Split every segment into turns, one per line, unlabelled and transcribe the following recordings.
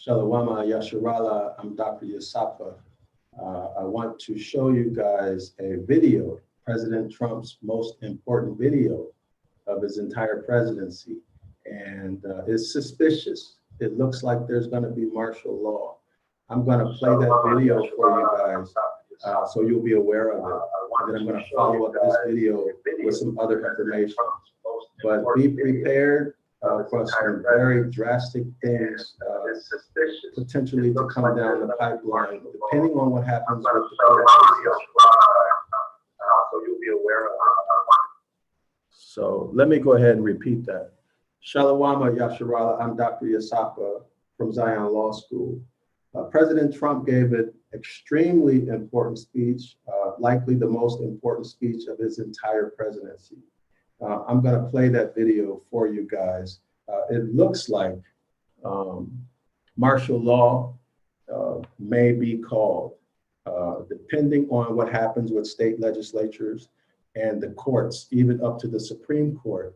Shalawama Yasharala, I'm Dr. Yasapa. I want to show you guys a video, President Trump's most important video of his entire presidency. And it's suspicious. It looks like there's going to be martial law. I'm going to play that video for you guys so you'll be aware of it. And then I'm going to follow up this video with some other information. But be prepared for some very drastic things potentially to come down the pipeline, depending on what happens with the court system. So you'll be aware of it. So let me go ahead and repeat that. Shalawama Yasharala, I'm Dr. Yasapa from Zion Law School. President Trump gave an extremely important speech, likely the most important speech of his entire presidency. I'm going to play that video for you guys. It looks like martial law may be called, depending on what happens with state legislatures and the courts, even up to the Supreme Court.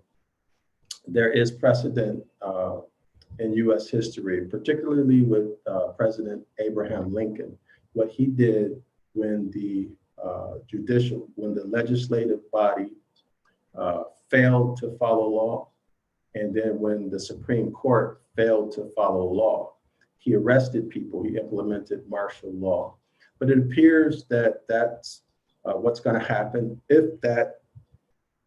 There is precedent in US history, particularly with President Abraham Lincoln, what he did when the legislative body failed to follow law, and then when the Supreme Court failed to follow law. He arrested people, he implemented martial law. But it appears that that's what's going to happen if that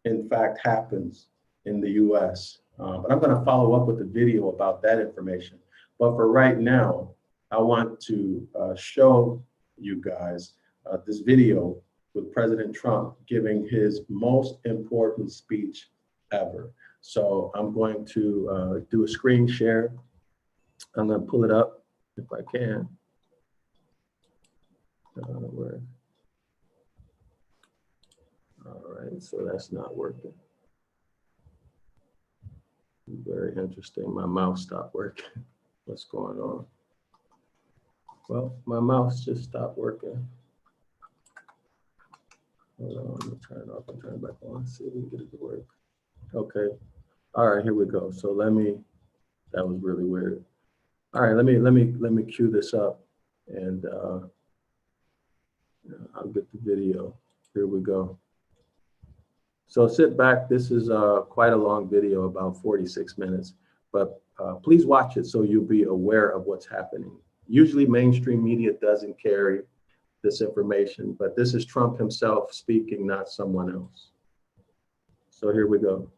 in fact happens in the US. But I'm going to follow up with a video about that information. But for right now, I want to show you guys this video with President Trump giving his most important speech ever. So I'm going to do a screen share. I'm going to pull it up if I can. Where? All right, so that's not working. Very interesting. My mouse stopped working. What's going on? Well, my mouse just stopped working. Hold on, let me turn it off and turn it back on. See if we can get it to work. Okay. All right, here we go. So that was really weird. All right, let me cue this up and I'll get the video. Here we go. So sit back. This is quite a long video, about 46 minutes, but please watch it so you'll be aware of what's happening. Usually mainstream media doesn't carry this information, but this is Trump himself speaking, not someone else. So here we go.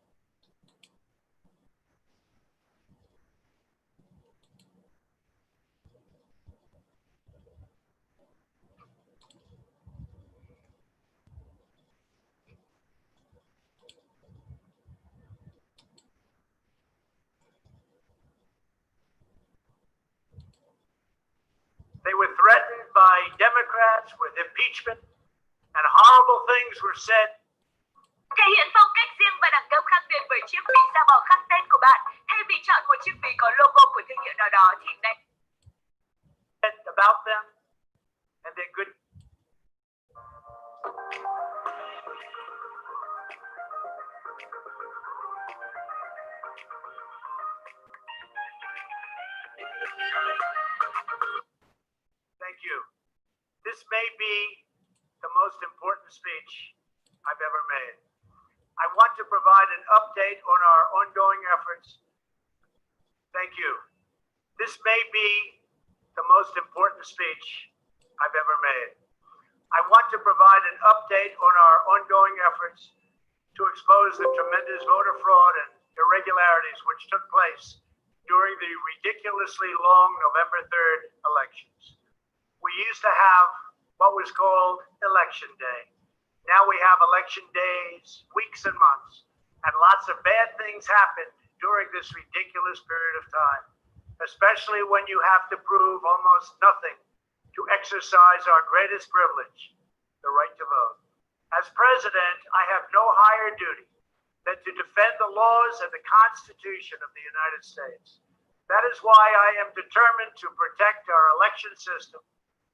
They were threatened by Democrats with impeachment, and horrible things were said.
Thể hiện phong cách riêng và đẳng cấp khác biệt bởi chiếc ví da bò khắc tên của bạn. Thay vì chọn một chiếc ví có logo của thương hiệu nào đó thì này.
About them and their good. Thank you. This may be the most important speech I've ever made. I want to provide an update on our ongoing efforts. Thank you. This may be the most important speech I've ever made. I want to provide an update on our ongoing efforts to expose the tremendous voter fraud and irregularities which took place during the ridiculously long November 3rd elections. We used to have what was called Election Day. Now we have election days, weeks and months, and lots of bad things happened during this ridiculous period of time, especially when you have to prove almost nothing to exercise our greatest privilege, the right to vote. As president, I have no higher duty than to defend the laws and the Constitution of the United States. That is why I am determined to protect our election system,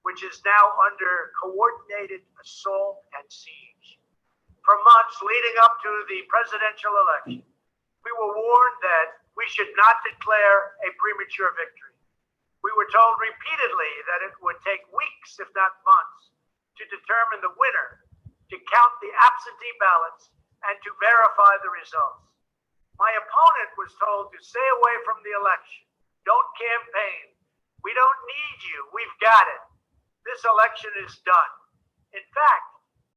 which is now under coordinated assault and siege. For months leading up to the presidential election, we were warned that we should not declare a premature victory. We were told repeatedly that it would take weeks, if not months, to determine the winner, to count the absentee ballots, and to verify the results. My opponent was told to stay away from the election. Don't campaign. We don't need you. We've got it. This election is done. In fact,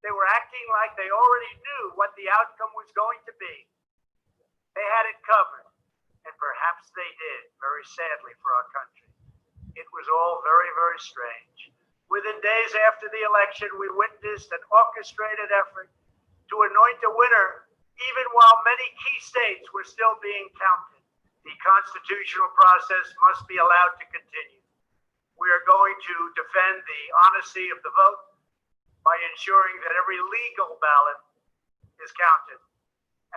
they were acting like they already knew what the outcome was going to be. They had it covered, and perhaps they did, very sadly for our country. It was all very, very strange. Within days after the election, we witnessed an orchestrated effort to anoint a winner, even while many key states were still being counted. The constitutional process must be allowed to continue. We are going to defend the honesty of the vote by ensuring that every legal ballot is counted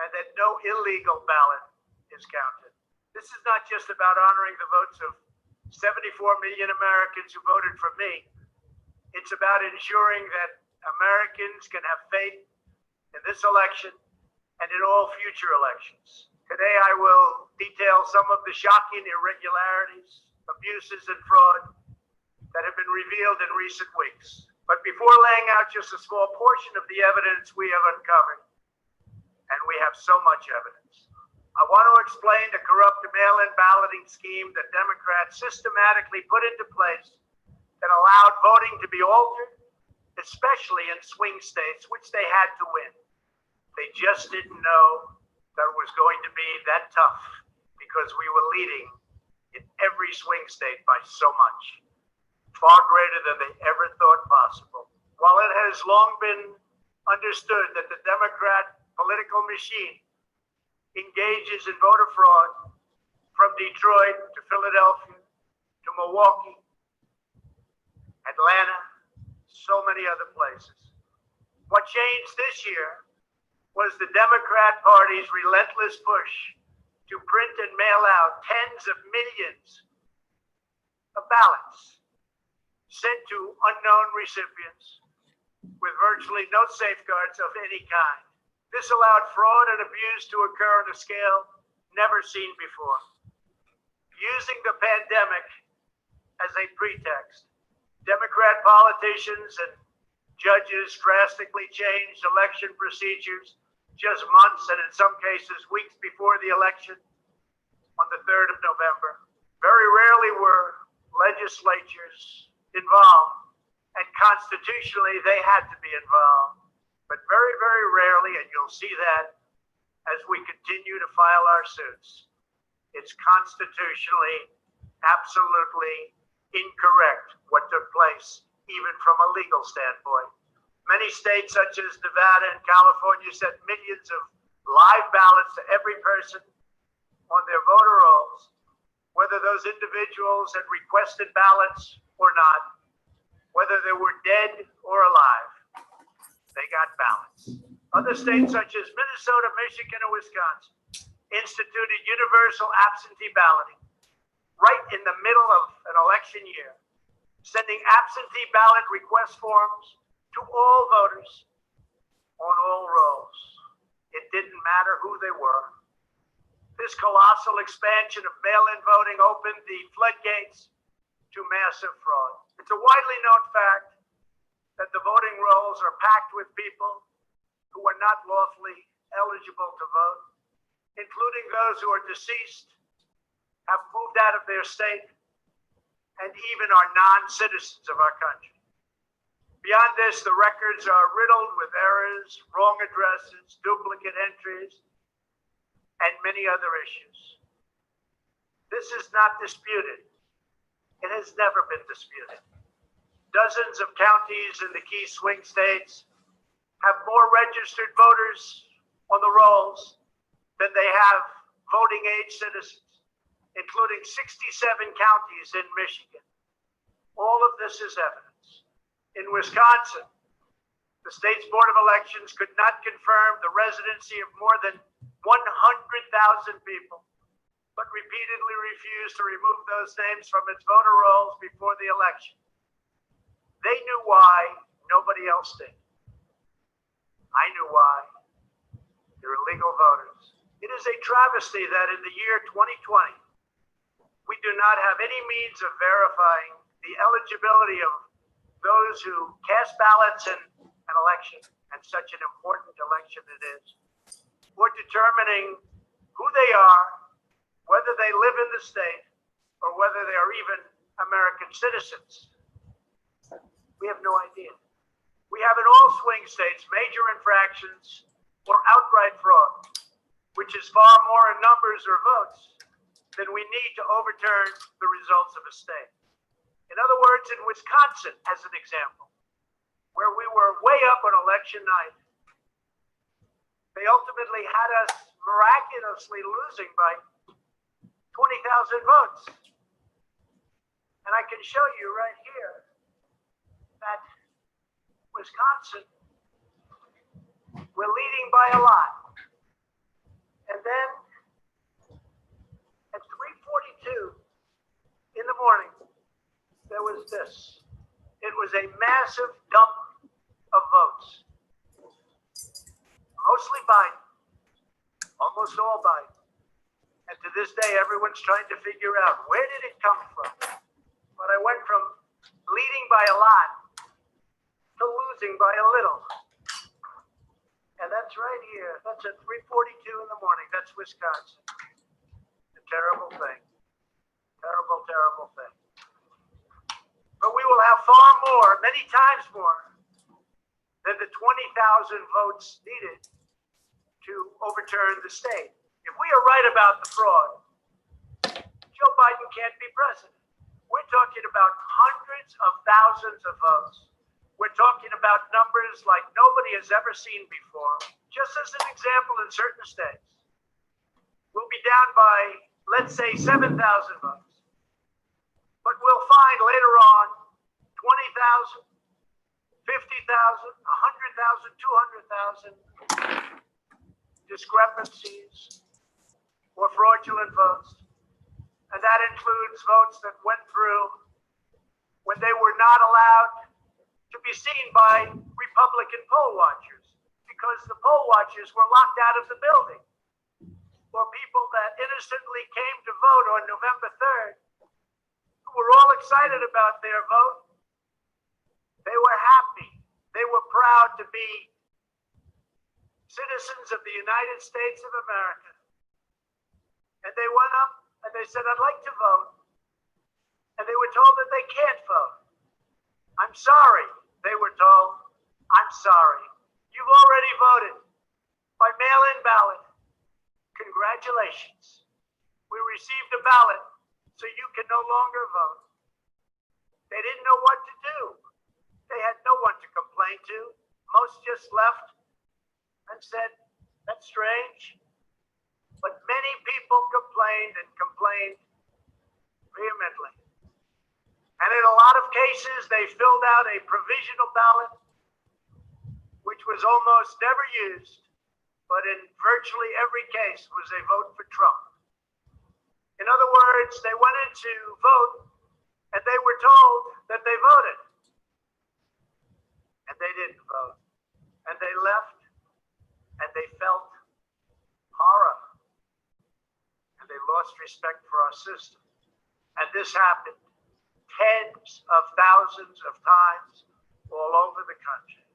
and that no illegal ballot is counted. This is not just about honoring the votes of 74 million Americans who voted for me. It's about ensuring that Americans can have faith in this election and in all future elections. Today, I will detail some of the shocking irregularities, abuses, and fraud that have been revealed in recent weeks. But before laying out just a small portion of the evidence we have uncovered, and we have so much evidence, I want to explain the corrupt mail-in balloting scheme that Democrats systematically put into place that allowed voting to be altered, especially in swing states, which they had to win. They just didn't know that it was going to be that tough because we were leading in every swing state by so much, far greater than they ever thought possible. While it has long been understood that the Democrat political machine engages in voter fraud from Detroit to Philadelphia to Milwaukee, Atlanta, so many other places. What changed this year was the Democrat Party's relentless push to print and mail out tens of millions of ballots sent to unknown recipients with virtually no safeguards of any kind. This allowed fraud and abuse to occur on a scale never seen before. Using the pandemic as a pretext, Democrat politicians and judges drastically changed election procedures just months and in some cases weeks before the election on the 3rd of November. Very rarely were legislatures involved, and constitutionally they had to be involved. But very, very rarely, and you'll see that as we continue to file our suits, it's constitutionally absolutely incorrect what took place, even from a legal standpoint. Many states, such as Nevada and California, sent millions of live ballots to every person on their voter rolls, whether those individuals had requested ballots or not, whether they were dead or alive. They got ballots. Other states, such as Minnesota, Michigan, and Wisconsin, instituted universal absentee balloting right in the middle of an election year, sending absentee ballot request forms to all voters on all rolls. It didn't matter who they were. This colossal expansion of mail-in voting opened the floodgates to massive fraud. It's a widely known fact that the voting rolls are packed with people who are not lawfully eligible to vote, including those who are deceased, have moved out of their state, and even are non-citizens of our country. Beyond this, the records are riddled with errors, wrong addresses, duplicate entries, and many other issues. This is not disputed. It has never been disputed. Dozens of counties in the key swing states have more registered voters on the rolls than they have voting age citizens, including 67 counties in Michigan. All of this is evidence. In Wisconsin, the state's Board of Elections could not confirm the residency of more than 100,000 people, but repeatedly refused to remove those names from its voter rolls before the election. They knew why, nobody else did. I knew why. They're illegal voters. It is a travesty that in the year 2020, we do not have any means of verifying the eligibility of those who cast ballots in an election, and such an important election it is, or determining who they are, whether they live in the state, or whether they are even American citizens. We have no idea. We have in all swing states major infractions or outright fraud, which is far more in numbers or votes than we need to overturn the results of a state. In other words, in Wisconsin, as an example, where we were way up on election night, they ultimately had us miraculously losing by 20,000 votes. And I can show you right here that Wisconsin, we're leading by a lot. And then at 3:42 in the morning, there was this. It was a massive dump of votes. Mostly Biden, almost all Biden. And to this day, everyone's trying to figure out, where did it come from? But I went from leading by a lot to losing by a little. And that's right here. That's at 3:42 in the morning. That's Wisconsin. A terrible thing. Terrible, terrible thing. But we will have far more, many times more, than the 20,000 votes needed to overturn the state. If we are right about the fraud, Joe Biden can't be president. We're talking about hundreds of thousands of votes. We're talking about numbers like nobody has ever seen before. Just as an example, in certain states, we'll be down by, let's say, 7,000 votes. But we'll find later on 20,000, 50,000, 100,000, 200,000 discrepancies or fraudulent votes. And that includes votes that went through when they were not allowed to be seen by Republican poll watchers because the poll watchers were locked out of the building. Or people that innocently came to vote on November 3rd, who were all excited about their vote. They were happy. They were proud to be citizens of the United States of America. And they went up and they said, I'd like to vote. And they were told that they can't vote. I'm sorry, they were told. I'm sorry. You've already voted by mail-in ballot. Congratulations. We received a ballot, so you can no longer vote. They didn't know what to do. They had no one to complain to. Most just left and said, that's strange. But many people complained and complained vehemently. And in a lot of cases, they filled out a provisional ballot, which was almost never used, but in virtually every case was a vote for Trump. In other words, they went in to vote, and they were told that they voted. And they didn't vote. And they left, and they felt horror. And they lost respect for our system. And this happened tens of thousands of times all over the country.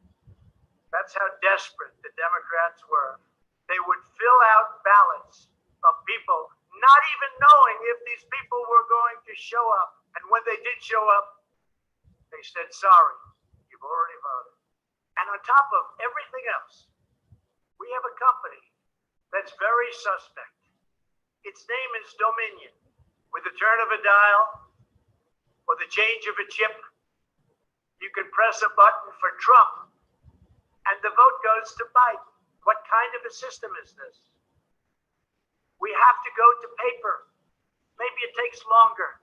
That's how desperate the Democrats were. They would fill out ballots of people not even knowing if these people were going to show up. And when they did show up, they said, sorry, you've already voted. And on top of everything else, we have a company that's very suspect. Its name is Dominion. With the turn of a dial or the change of a chip, you can press a button for Trump and the vote goes to Biden. What kind of a system is this? We have to go to paper. Maybe it takes longer,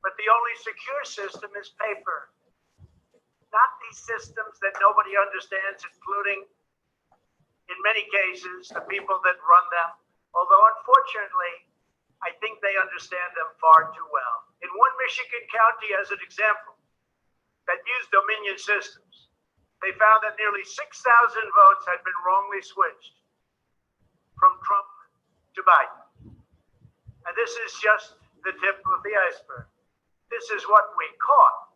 but the only secure system is paper. Not these systems that nobody understands, including, in many cases, the people that run them. Although, unfortunately, I think they understand them far too well. In one Michigan county, as an example, that used Dominion systems, they found that nearly 6,000 votes had been wrongly switched from Trump to Biden. And this is just the tip of the iceberg. This is what we caught.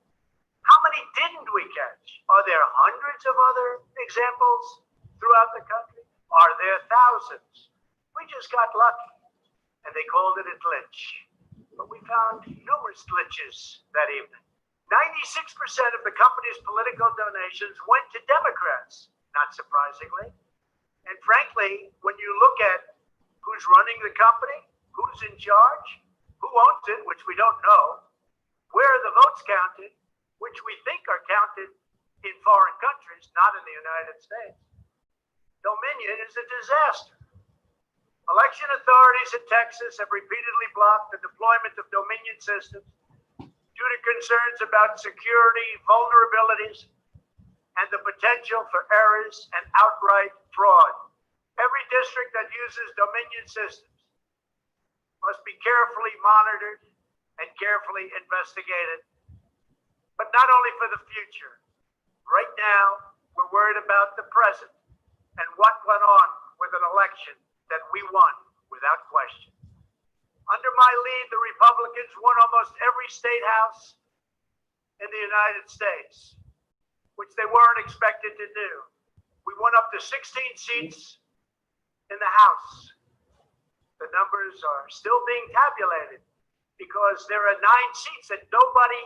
How many didn't we catch? Are there hundreds of other examples throughout the country? Are there thousands? We just got lucky, and they called it a glitch. But we found numerous glitches that evening. 96% of the company's political donations went to Democrats, not surprisingly. And frankly, when you look at who's running the company, who's in charge, who owns it, which we don't know, where are the votes counted, which we think are counted in foreign countries, not in the United States, Dominion is a disaster. Election authorities in Texas have repeatedly blocked the deployment of Dominion systems due to concerns about security vulnerabilities and the potential for errors and outright fraud. Every district that uses Dominion systems must be carefully monitored and carefully investigated, but not only for the future. Right now, we're worried about the present and what went on with an election that we won without question. Under my lead, the Republicans won almost every state house in the United States, which they weren't expected to do. We won up to 16 seats in the House. The numbers are still being tabulated because there are 9 seats that nobody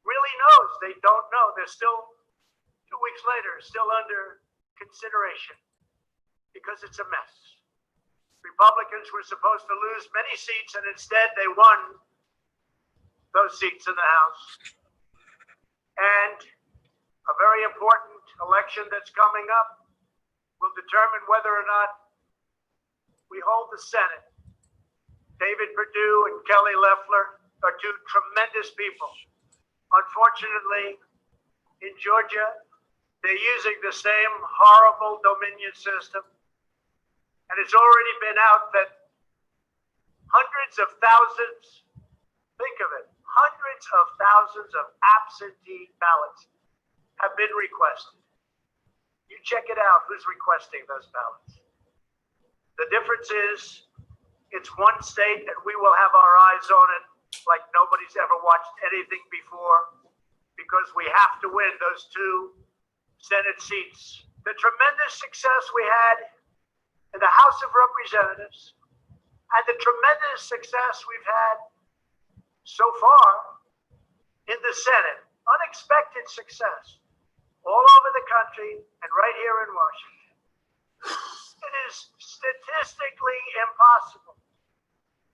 really knows. They don't know. They're still, 2 weeks later, still under consideration because it's a mess. Republicans were supposed to lose many seats, and instead they won those seats in the House. And a very important election that's coming up will determine whether or not we hold the Senate. David Perdue and Kelly Loeffler are 2 tremendous people. Unfortunately, in Georgia, they're using the same horrible Dominion system. And it's already been out that hundreds of thousands, think of it, hundreds of thousands of absentee ballots have been requested. You check it out, who's requesting those ballots. The difference is it's one state and we will have our eyes on it like nobody's ever watched anything before because we have to win those 2 Senate seats. The tremendous success we had in the House of Representatives and the tremendous success we've had so far in the Senate, unexpected success all over the country and right here in Washington. It is statistically impossible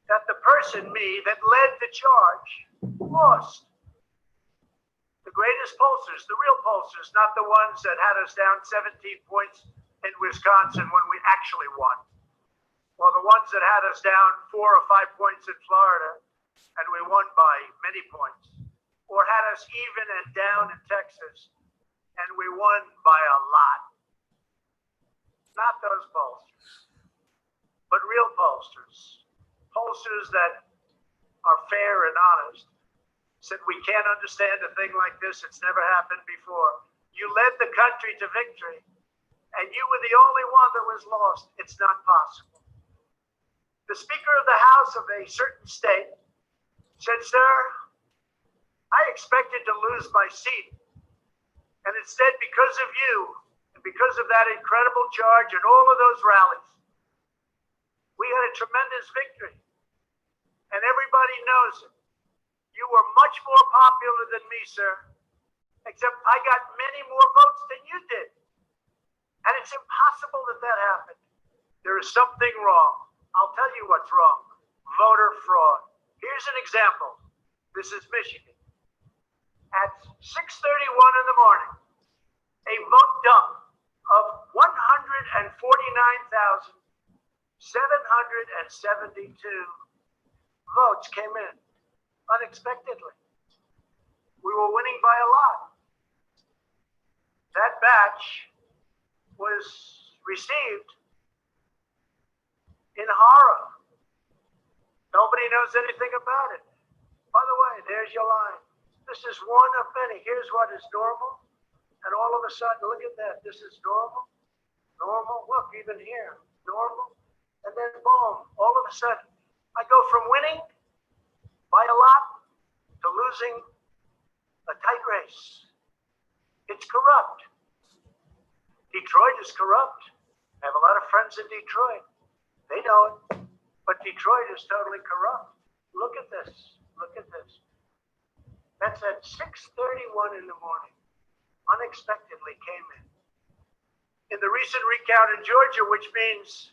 that the person, me, that led the charge lost. The greatest pollsters, the real pollsters, not the ones that had us down 17 points in Wisconsin when we actually won, or the ones that had us down 4 or 5 points in Florida and we won by many points, or had us even and down in Texas and we won by a lot. Not those pollsters, but real pollsters, pollsters that are fair and honest, said we can't understand a thing like this. It's never happened before. You led the country to victory, and you were the only one that was lost. It's not possible. The Speaker of the House of a certain state said, "Sir, I expected to lose my seat. And instead, because of you, and because of that incredible charge and all of those rallies, we had a tremendous victory. And everybody knows it. You were much more popular than me, sir, except I got many more votes than you did. And it's impossible that that happened. There is something wrong. I'll tell you what's wrong. Voter fraud. Here's an example. This is Michigan. At 6:31 in the morning, a vote dump of 149,772 votes came in unexpectedly. We were winning by a lot. That batch was received in horror. Nobody knows anything about it. By the way, there's your line. This is one of many. Here's what is normal. And all of a sudden, look at that. This is normal. Normal. Look, even here. Normal. And then boom, all of a sudden, I go from winning by a lot to losing a tight race. It's corrupt. Detroit is corrupt. I have a lot of friends in Detroit. They know it. But Detroit is totally corrupt. Look at this. Look at this. That's at 6:31 in the morning. Unexpectedly came in. In the recent recount in Georgia, which means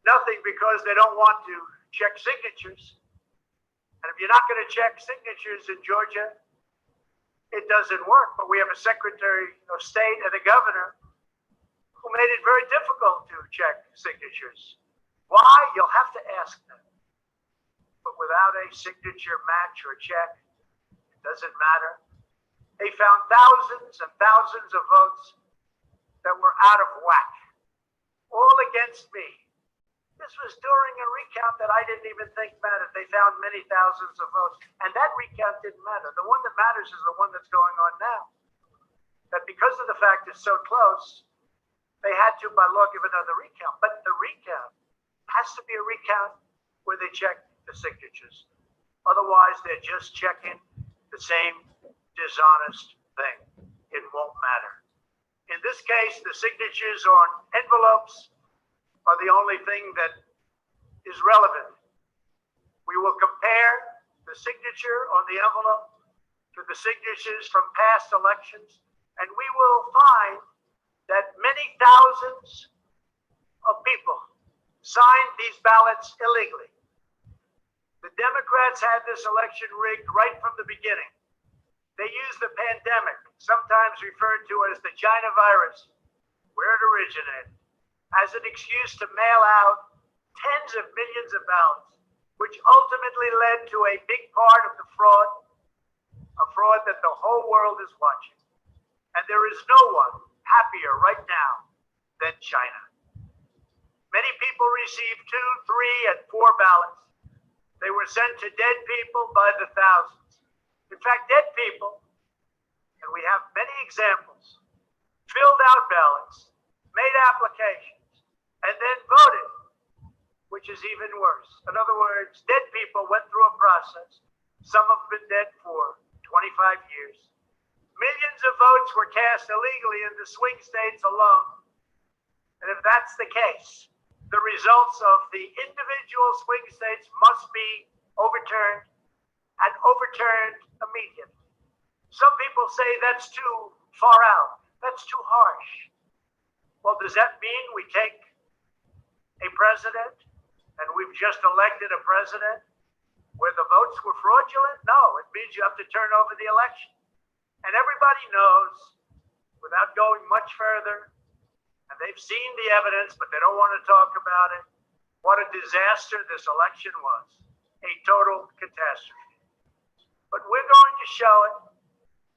nothing because they don't want to check signatures. And if you're not going to check signatures in Georgia, it doesn't work. But we have a Secretary of State and a governor who made it very difficult to check signatures. Why? You'll have to ask them. But without a signature match or check, it doesn't matter. They found thousands and thousands of votes that were out of whack, all against me. This was during a recount that I didn't even think mattered. They found many thousands of votes, and that recount didn't matter. The one that matters is the one that's going on now. That because of the fact it's so close, they had to, by law, give another recount. But the recount has to be a recount where they check the signatures. Otherwise, they're just checking the same dishonest thing. It won't matter. In this case, the signatures on envelopes are the only thing that is relevant. We will compare the signature on the envelope to the signatures from past elections, and we will find that many thousands of people signed these ballots illegally. The Democrats had this election rigged right from the beginning. They used the pandemic, sometimes referred to as the China virus, where it originated, as an excuse to mail out tens of millions of ballots, which ultimately led to a big part of the fraud, a fraud that the whole world is watching. And there is no one happier right now than China. Many people received 2, 3, and 4 ballots. They were sent to dead people by the thousands. In fact, dead people, and we have many examples, filled out ballots, made applications, and then voted, which is even worse. In other words, dead people went through a process. Some have been dead for 25 years. Millions of votes were cast illegally in the swing states alone. And if that's the case, the results of the individual swing states must be overturned and overturned immediately. Some people say that's too far out. That's too harsh. Well, does that mean we take a president and we've just elected a president where the votes were fraudulent? No, it means you have to turn over the election. And everybody knows, without going much further, and they've seen the evidence, but they don't want to talk about it, what a disaster this election was. A total catastrophe. But we're going to show it,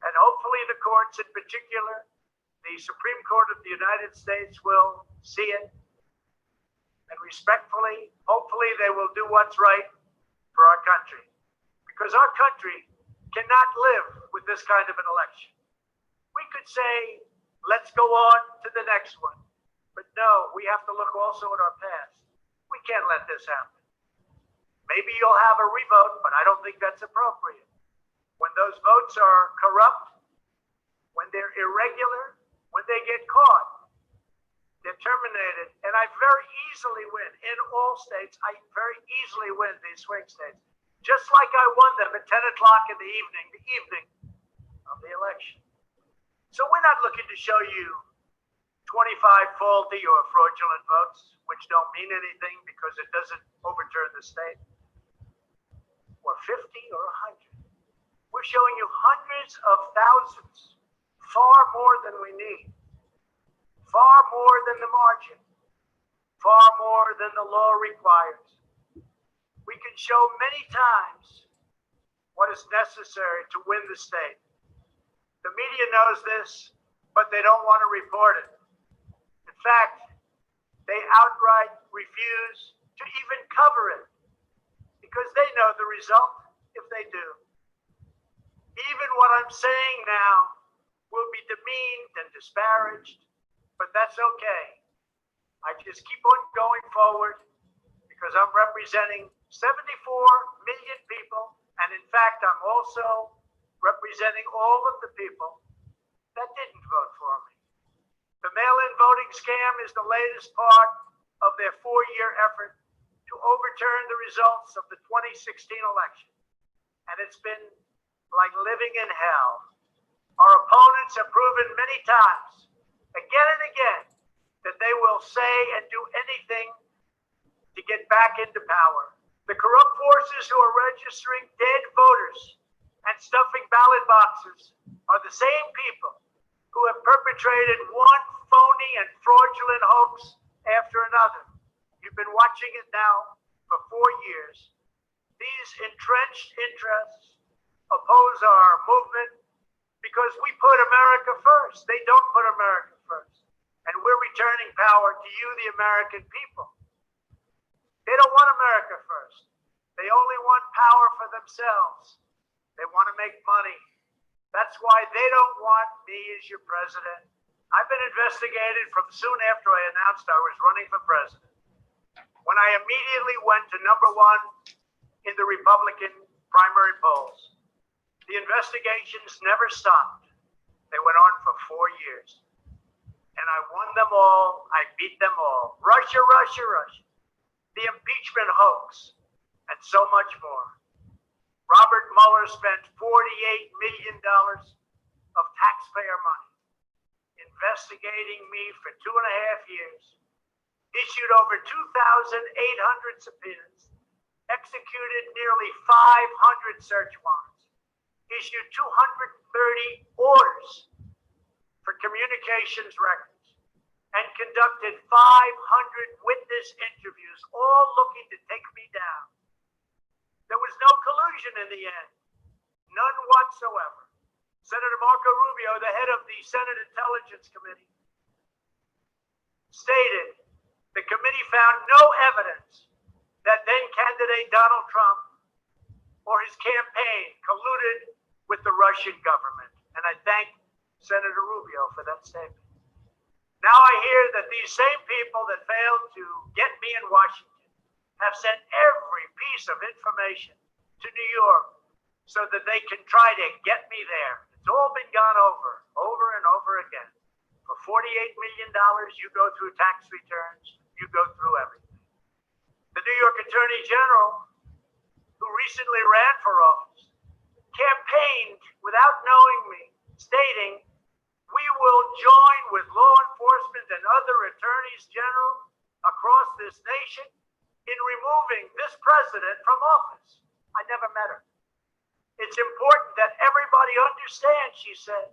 and hopefully the courts in particular, the Supreme Court of the United States will see it, and respectfully, hopefully they will do what's right for our country. Because our country cannot live with this kind of an election. We could say, let's go on to the next one. But no, we have to look also at our past. We can't let this happen. Maybe you'll have a revote, but I don't think that's appropriate. When those votes are corrupt, when they're irregular, when they get caught, they're terminated. And I very easily win. In all states, I very easily win these swing states. Just like I won them at 10 o'clock in the evening of the election. So we're not looking to show you 25 faulty or fraudulent votes, which don't mean anything because it doesn't overturn the state, or 50 or 100. We're showing you hundreds of thousands, far more than we need, far more than the margin, far more than the law requires. We can show many times what is necessary to win the state. The media knows this, but they don't want to report it. In fact, they outright refuse to even cover it because they know the result if they do. Even what I'm saying now will be demeaned and disparaged, but that's okay. I just keep on going forward because I'm representing 74 million people And in fact, I'm also representing all of the people that didn't vote for me. The mail-in voting scam is the latest part of their 4-year effort to overturn the results of the 2016 election. And it's been like living in hell. Our opponents have proven many times, again and again, that they will say and do anything to get back into power. The corrupt forces who are registering dead voters and stuffing ballot boxes are the same people who have perpetrated one phony and fraudulent hoax after another. You've been watching it now for 4 years. These entrenched interests oppose our movement because we put America first. They don't put America first. And we're returning power to you, the American people. They don't want America first. They only want power for themselves. They want to make money. That's why they don't want me as your president. I've been investigated from soon after I announced I was running for president, when I immediately went to #1 in the Republican primary polls. The investigations never stopped. They went on for 4 years. And I won them all. I beat them all. Russia, Russia, Russia. The impeachment hoax, and so much more. Robert Mueller spent $48 million of taxpayer money investigating me for 2.5 years, issued over 2,800 subpoenas, executed nearly 500 search warrants, issued 230 orders for communications records, and conducted 500 witness interviews, all looking to take me down. There was no collusion in the end, none whatsoever. Senator Marco Rubio, the head of the Senate Intelligence Committee, stated the committee found no evidence that then candidate Donald Trump or his campaign colluded with the Russian government. And I thank Senator Rubio for that statement. Now I hear that these same people that failed to get me in Washington have sent every piece of information to New York so that they can try to get me there. It's all been gone over and over again. For $48 million, you go through tax returns, you go through everything. The New York Attorney General, who recently ran for office, campaigned without knowing me, stating, "We will join with law enforcement and other attorneys general across this nation in removing this president from office." I never met her. It's important that everybody understand, she said,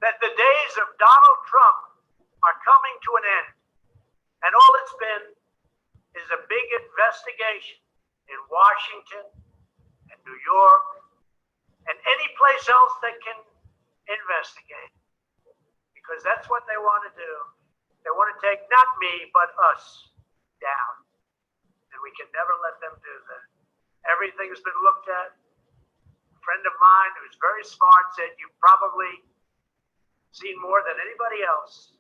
that the days of Donald Trump are coming to an end. And all it's been is a big investigation in Washington and New York and any place else that can investigate. Because that's what they want to do. They want to take not me, but us down. And we can never let them do that. Everything's been looked at. A friend of mine who's very smart said, "You've probably seen more than anybody else.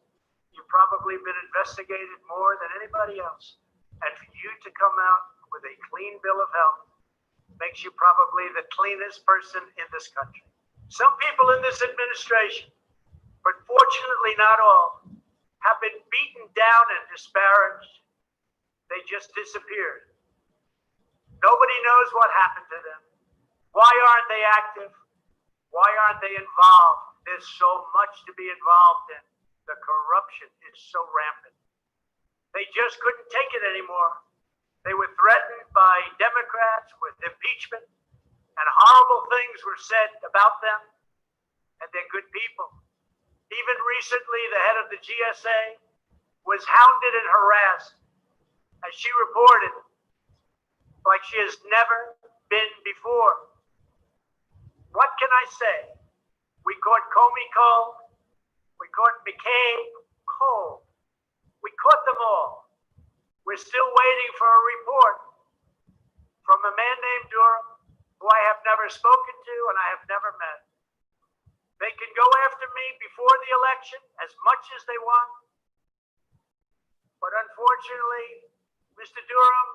You've probably been investigated more than anybody else. And for you to come out with a clean bill of health makes you probably the cleanest person in this country." Some people in this administration, but fortunately not all, have been beaten down and disparaged. They just disappeared. Nobody knows what happened to them. Why aren't they active? Why aren't they involved? There's so much to be involved in. The corruption is so rampant. They just couldn't take it anymore. They were threatened by Democrats with impeachment, and horrible things were said about them, and they're good people. Even recently, the head of the GSA was hounded and harassed, as she reported, like she has never been before. What can I say? We caught Comey Cole. We caught McCabe Cole. We caught them all. We're still waiting for a report from a man named Durham, who I have never spoken to and I have never met. They can go after me before the election as much as they want. But unfortunately, Mr. Durham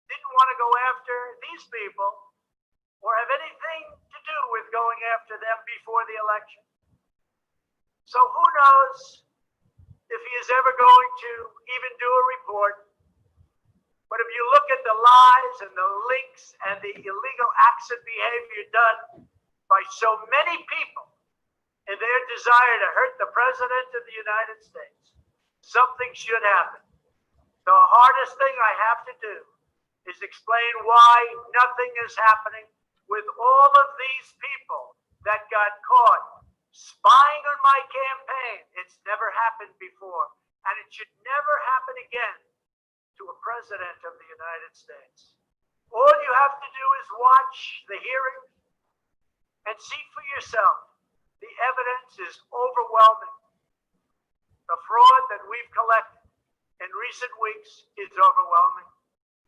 didn't want to go after these people or have anything to do with going after them before the election. So who knows if he is ever going to even do a report. But if you look at the lies and the links and the illegal acts and behavior done by so many people in their desire to hurt the President of the United States, something should happen. The hardest thing I have to do is explain why nothing is happening with all of these people that got caught spying on my campaign. It's never happened before, and it should never happen again to a president of the United States. All you have to do is watch the hearing and see for yourself. The evidence is overwhelming. The fraud that we've collected in recent weeks is overwhelming,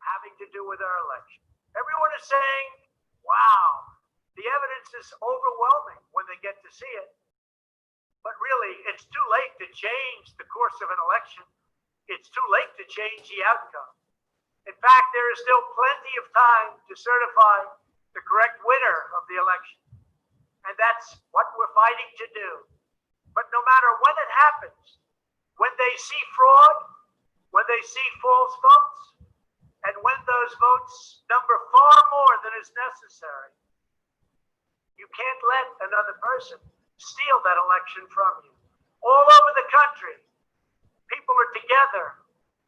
having to do with our election. Everyone is saying, wow, the evidence is overwhelming when they get to see it. But really, it's too late to change the course of an election. It's too late to change the outcome. In fact, there is still plenty of time to certify the correct winner of the election. And that's what we're fighting to do. But no matter when it happens, when they see fraud, when they see false votes, and when those votes number far more than is necessary, you can't let another person steal that election from you. All over the country, people are together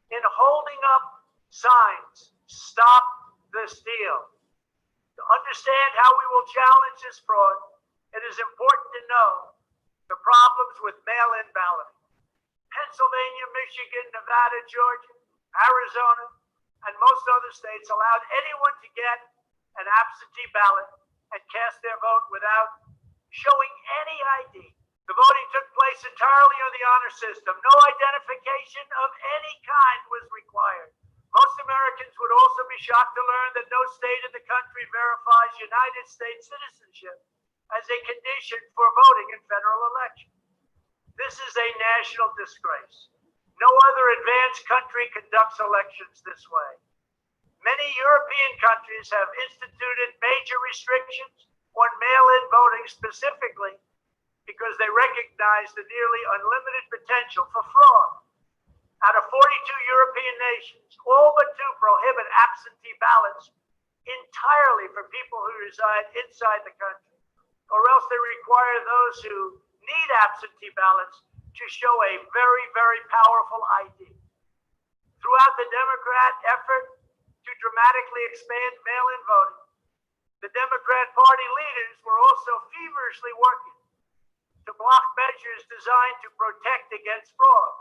in holding up signs, stop the steal. To understand how we will challenge this fraud, it is important to know the problems with mail-in balloting. Pennsylvania, Michigan, Nevada, Georgia, Arizona, and most other states allowed anyone to get an absentee ballot and cast their vote without showing any ID. The voting took place entirely on the honor system. No identification of any kind was required. Most Americans would also be shocked to learn that no state in the country verifies United States citizenship as a condition for voting in federal elections. This is a national disgrace. No other advanced country conducts elections this way. Many European countries have instituted major restrictions on mail-in voting specifically because they recognize the nearly unlimited potential for fraud. Out of 42 European nations, all but 2 prohibit absentee ballots entirely for people who reside inside the country, or else they require those who need absentee ballots to show a very, very powerful ID. Throughout the Democrat effort to dramatically expand mail-in voting, the Democrat Party leaders were also feverishly working to block measures designed to protect against fraud,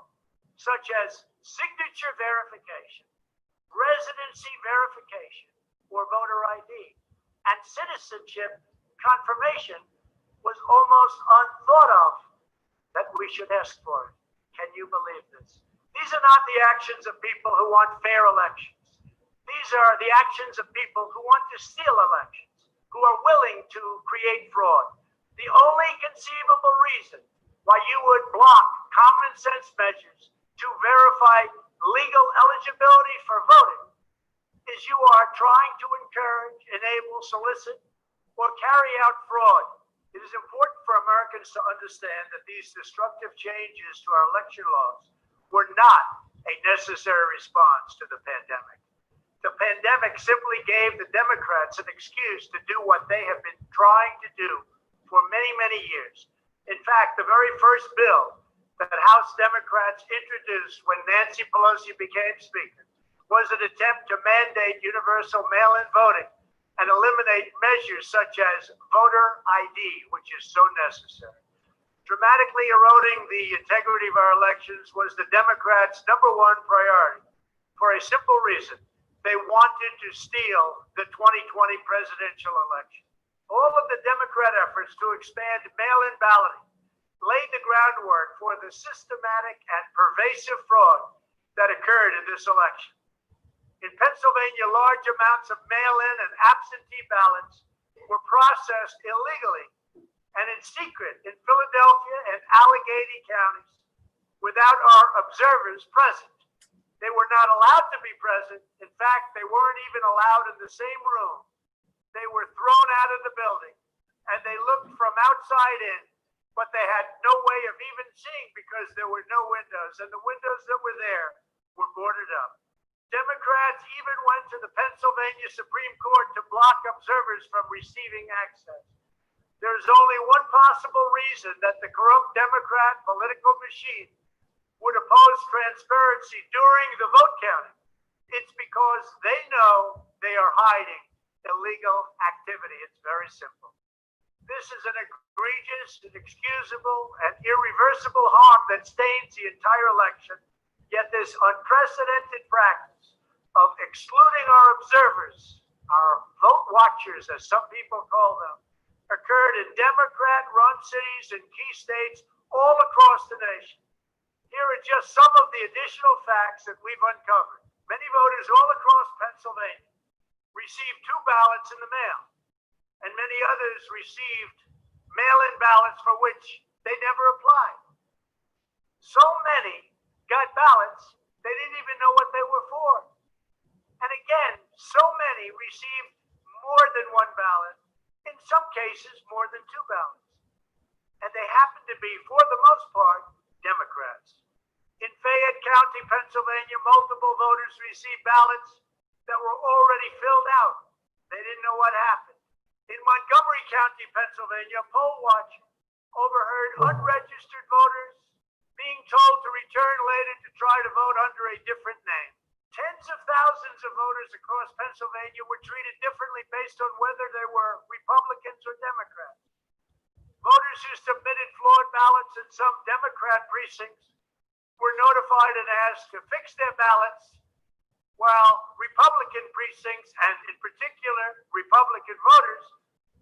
such as signature verification, residency verification, or voter ID, and citizenship confirmation was almost unthought of that we should ask for it. Can you believe this? These are not the actions of people who want fair elections. These are the actions of people who want to steal elections, who are willing to create fraud. The only conceivable reason why you would block common sense measures to verify legal eligibility for voting is you are trying to encourage, enable, solicit, or carry out fraud. It is important for Americans to understand that these destructive changes to our election laws were not a necessary response to the pandemic. The pandemic simply gave the Democrats an excuse to do what they have been trying to do for many, many years. In fact, the very first bill that House Democrats introduced when Nancy Pelosi became Speaker was an attempt to mandate universal mail-in voting and eliminate measures such as voter ID, which is so necessary. Dramatically eroding the integrity of our elections was the Democrats' #1 priority for a simple reason. They wanted to steal the 2020 presidential election. All of the Democrat efforts to expand mail-in balloting laid the groundwork for the systematic and pervasive fraud that occurred in this election. In Pennsylvania, large amounts of mail-in and absentee ballots were processed illegally and in secret in Philadelphia and Allegheny counties without our observers present. They were not allowed to be present. In fact, they weren't even allowed in the same room They were thrown out of the building, and they looked from outside in, but they had no way of even seeing because there were no windows, and the windows that were there were boarded up. Democrats even went to the Pennsylvania Supreme Court to block observers from receiving access. There is only one possible reason that the corrupt Democrat political machine would oppose transparency during the vote counting. It's because they know they are hiding illegal activity. It's very simple. This is an egregious, inexcusable, and irreversible harm that stains the entire election. Yet this unprecedented practice of excluding our observers, our vote watchers, as some people call them, occurred in Democrat-run cities and key states all across the nation. Here are just some of the additional facts that we've uncovered. Many voters all across Pennsylvania received 2 ballots in the mail, and many others received mail-in ballots for which they never applied. So many got ballots, they didn't even know what they were for. And again, so many received more than 1 ballot, in some cases more than 2 ballots. And they happen to be, for the most part, Democrats. In Fayette County, Pennsylvania, multiple voters received ballots that were already filled out. They didn't know what happened. In Montgomery County, Pennsylvania, a poll watcher overheard unregistered voters being told to return later to try to vote under a different name. Tens of thousands of voters across Pennsylvania were treated differently based on whether they were Republicans or Democrats. Voters who submitted flawed ballots in some Democrat precincts were notified and asked to fix their ballots, while Republican precincts, and in particular Republican voters,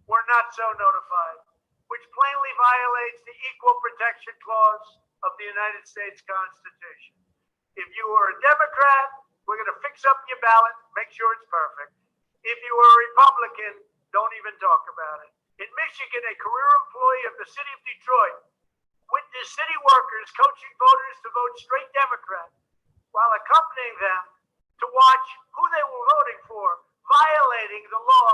were not so notified, which plainly violates the Equal Protection Clause of the United States Constitution. If you are a Democrat, we're going to fix up your ballot, make sure it's perfect. If you are a Republican, don't even talk about it. In Michigan, a career employee of the city of Detroit witnessed city workers coaching voters to vote straight Democrat while accompanying them to watch who they were voting for, violating the law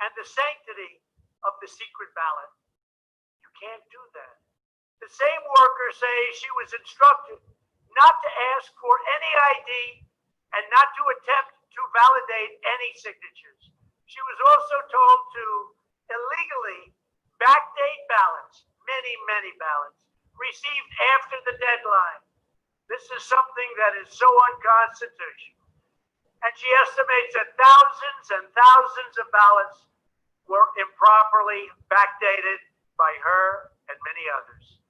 and the sanctity of the secret ballot. You can't do that. The same worker says she was instructed not to ask for any ID and not to attempt to validate any signatures. She was also told to illegally backdate ballots, many ballots, received after the deadline. This is something that is so unconstitutional. And she estimates that thousands and thousands of ballots were improperly backdated by her and many others.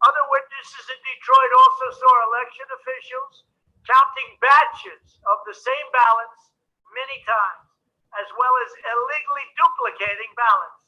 Other witnesses in Detroit also saw election officials counting batches of the same ballots many times, as well as illegally duplicating ballots.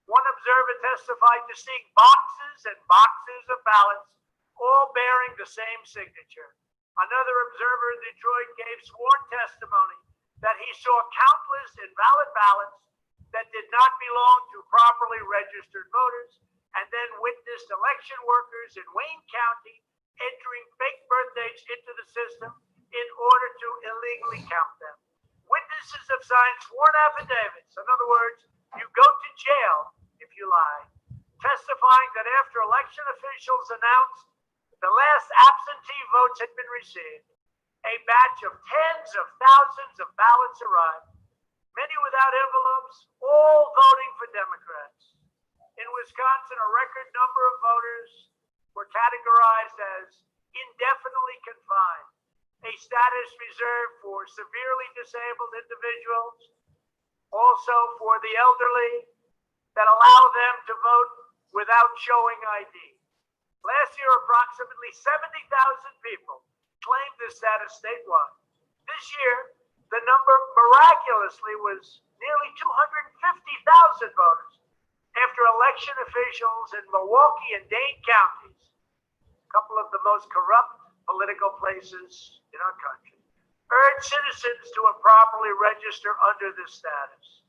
One observer testified to seeing boxes and boxes of ballots, all bearing the same signature. Another observer in Detroit gave sworn testimony that he saw countless invalid ballots that did not belong to properly registered voters, and then witnessed election workers in Wayne County entering fake birthdays into the system in order to illegally count them. Witnesses have signed sworn affidavits, in other words, you go to jail if you lie, testifying that after election officials announced the last absentee votes had been received, a batch of tens of thousands of ballots arrived, many without envelopes, all voting for Democrats. In Wisconsin, a record number of voters were categorized as indefinitely confined, a status reserved for severely disabled individuals, also for the elderly, that allow them to vote without showing ID. Last year, approximately 70,000 people claimed this status statewide. This year, the number miraculously was nearly 250,000 voters after election officials in Milwaukee and Dane counties, a couple of the most corrupt political places in our country, urged citizens to improperly register under this status.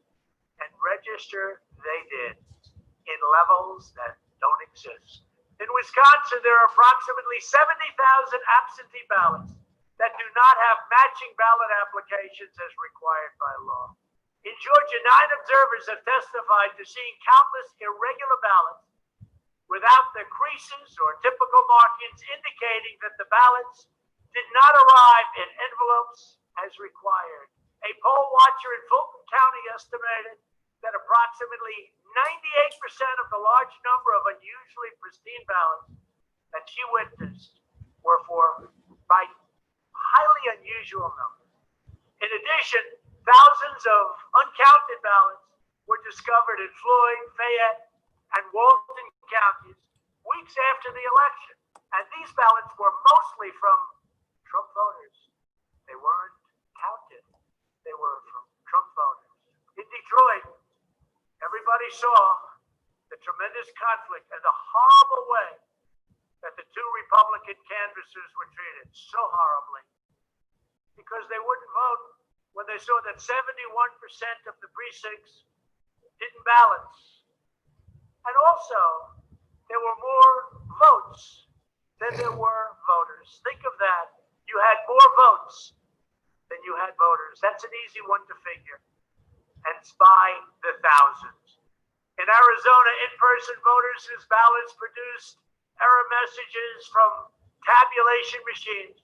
And register they did in levels that don't exist. In Wisconsin, there are approximately 70,000 absentee ballots that do not have matching ballot applications as required by law. In Georgia, 9 observers have testified to seeing countless irregular ballots without the creases or typical markings indicating that the ballots did not arrive in envelopes as required. A poll watcher in Fulton County estimated that approximately 98% of the large number of unusually pristine ballots that she witnessed were by highly unusual numbers. In addition, thousands of uncounted ballots were discovered in Floyd, Fayette, and Walton counties weeks after the election. And these ballots were mostly from Trump voters. They weren't counted. They were from Trump voters. In Detroit, everybody saw the tremendous conflict and the horrible way that the 2 Republican canvassers were treated so horribly because they wouldn't vote when they saw that 71% of the precincts didn't balance. And also, there were more votes than there were voters. Think of that. You had more votes than you had voters. That's an easy one to figure. And it's by the thousands. In Arizona, in-person voters whose ballots produced error messages from tabulation machines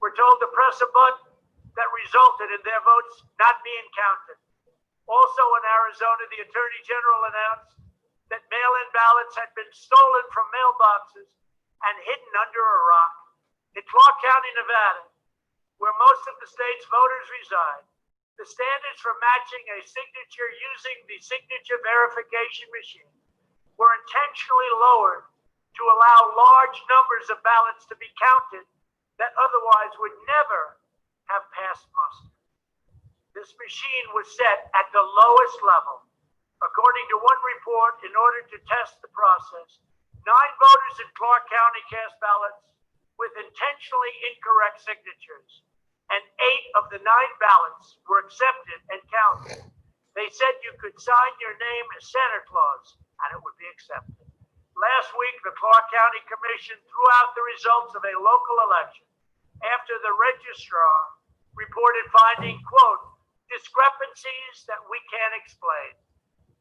were told to press a button that resulted in their votes not being counted. Also in Arizona, the Attorney General announced that mail-in ballots had been stolen from mailboxes and hidden under a rock. In Clark County, Nevada, where most of the state's voters reside, the standards for matching a signature using the signature verification machine were intentionally lowered to allow large numbers of ballots to be counted that otherwise would never have passed muster. This machine was set at the lowest level. According to one report, in order to test the process, 9 voters in Clark County cast ballots with intentionally incorrect signatures, and 8 of the 9 ballots were accepted and counted. They said you could sign your name as Santa Claus, and it would be accepted. Last week, the Clark County Commission threw out the results of a local election after the registrar reported finding, quote, discrepancies that we can't explain.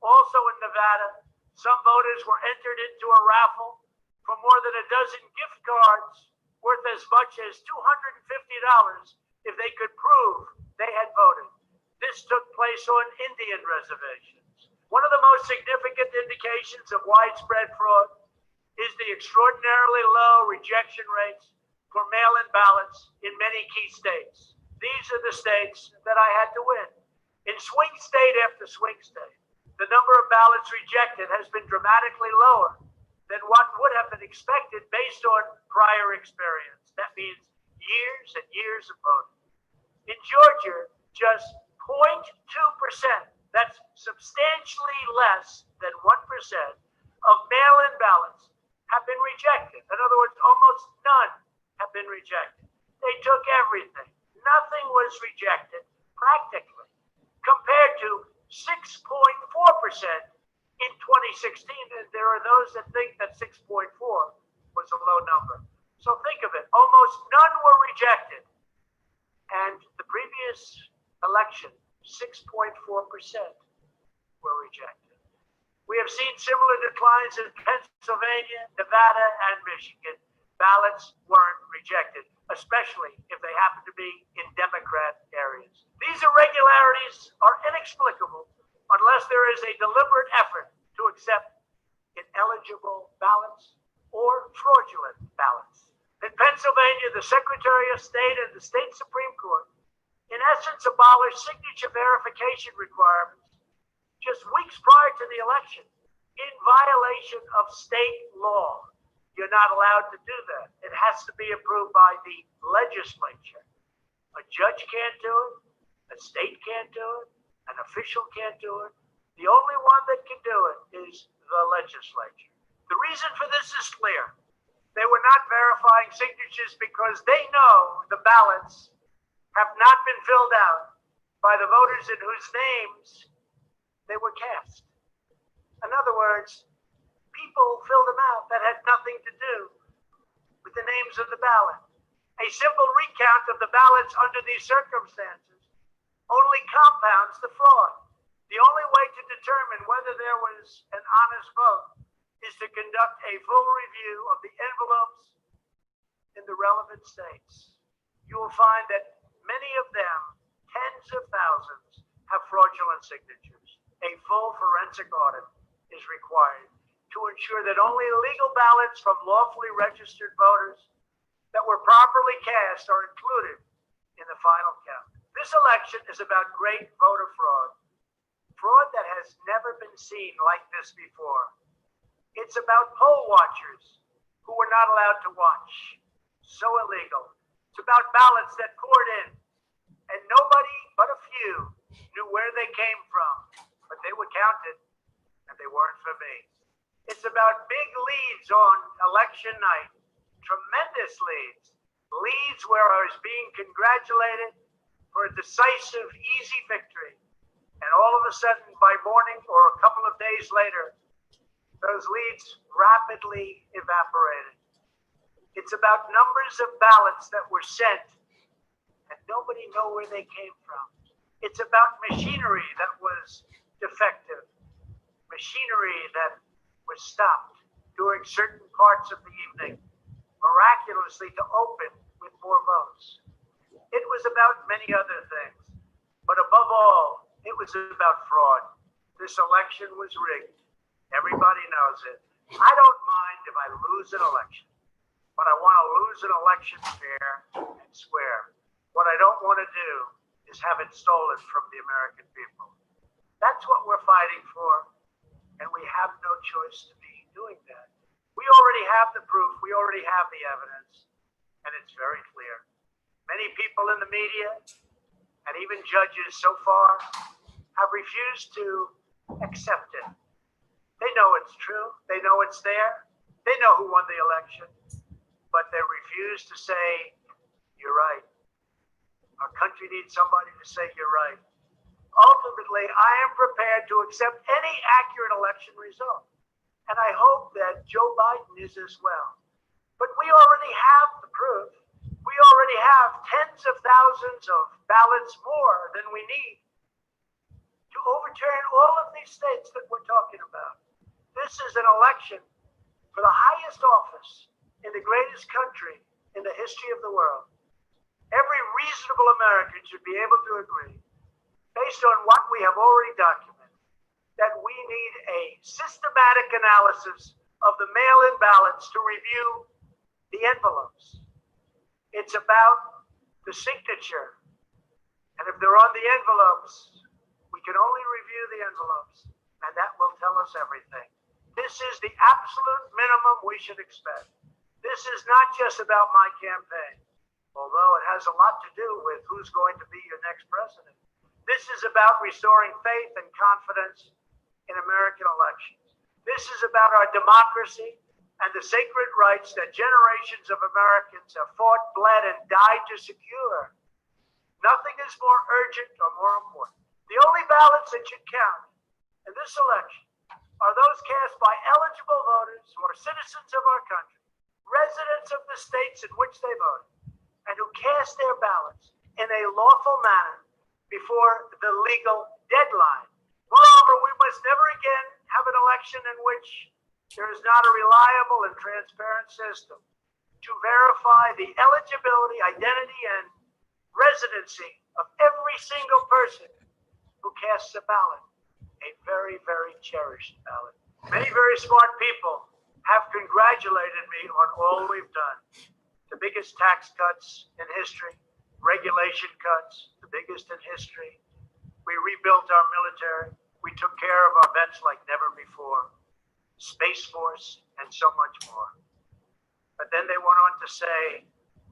Also in Nevada, some voters were entered into a raffle for more than a dozen gift cards worth as much as $250 if they could prove they had voted. This took place on Indian reservations. One of the most significant indications of widespread fraud is the extraordinarily low rejection rates for mail-in ballots in many key states. These are the states that I had to win. In swing state after swing state, the number of ballots rejected has been dramatically lower than what would have been expected based on prior experience. That means years and years of voting. In Georgia, just 0.2%, that's substantially less than 1% of mail-in ballots have been rejected. In other words, almost none have been rejected. They took everything. Nothing was rejected, practically, compared to 6.4% in 2016. And there are those that think that 6.4 was a low number. So think of it, almost none were rejected. And the previous election, 6.4% were rejected. We have seen similar declines in Pennsylvania, Nevada, and Michigan. Ballots weren't rejected, especially if they happen to be in Democrat areas. These irregularities are inexplicable unless there is a deliberate effort to accept ineligible ballots or fraudulent ballots. In Pennsylvania, the Secretary of State and the state Supreme Court, in essence, abolished signature verification requirements just weeks prior to the election in violation of state law. You're not allowed to do that. It has to be approved by the legislature. A judge can't do it. A state can't do it. An official can't do it. The only one that can do it is the legislature. The reason for this is clear. They were not verifying signatures because they know the ballots have not been filled out by the voters in whose names they were cast. In other words, people filled them out that had nothing to do with the names of the ballot. A simple recount of the ballots under these circumstances only compounds the fraud. there was an honest vote is to conduct a full review of the envelopes in the relevant states. You will find that many of them, tens of thousands, have fraudulent signatures. A full forensic audit is required to ensure that only legal ballots from lawfully registered voters that were properly cast are included in the final count. This election is about great voter fraud, fraud that has never been seen like this before. It's about poll watchers who were not allowed to watch. So illegal. It's about ballots that poured in, and nobody but a few knew where they came from, but they were counted, and they weren't for me. It's about big leads on election night, tremendous leads, leads where I was being congratulated for a decisive, easy victory. And all of a sudden, by morning or a couple of days later, those leads rapidly evaporated. It's about numbers of ballots that were sent, and nobody knew where they came from. It's about machinery that was defective, machinery that was stopped during certain parts of the evening, miraculously to open with more votes. It was about many other things, but above all, it was about fraud. This election was rigged. Everybody knows it. I don't mind if I lose an election, but I want to lose an election fair and square. What I don't want to do is have it stolen from the American people. That's what we're fighting for, and we have no choice to be doing that. We already have the proof. We already have the evidence, and it's very clear. Many people in the media and even judges so far have refused to accept it. They know it's true. They know it's there. They know who won the election, but they refuse to say, you're right. Our country needs somebody to say you're right. Ultimately, I am prepared to accept any accurate election result. And I hope that Joe Biden is as well. But we already have the proof. We already have tens of thousands of ballots more than we need to overturn all of these states that we're talking about. This is an election for the highest office in the greatest country in the history of the world. Every reasonable American should be able to agree, based on what we have already documented, that we need a systematic analysis of the mail-in ballots to review the envelopes. It's about the signature. And if they're on the envelopes, we can only review the envelopes, and that will tell us everything. This is the absolute minimum we should expect. This is not just about my campaign, although it has a lot to do with who's going to be your next president. This is about restoring faith and confidence in American elections. This is about our democracy and the sacred rights that generations of Americans have fought, bled, and died to secure. Nothing is more urgent or more important. The only ballots that should count in this election are those cast by eligible voters who are citizens of our country, residents of the states in which they voted, and who cast their ballots in a lawful manner before the legal deadline. Moreover, we must never again have an election in which there is not a reliable and transparent system to verify the eligibility, identity, and residency of every single person who casts a ballot, a very, very cherished ballot. Many very smart people have congratulated me on all we've done. The biggest tax cuts in history, regulation cuts, the biggest in history. We rebuilt our military. We took care of our vets like never before. Space Force, and so much more. But then they went on to say,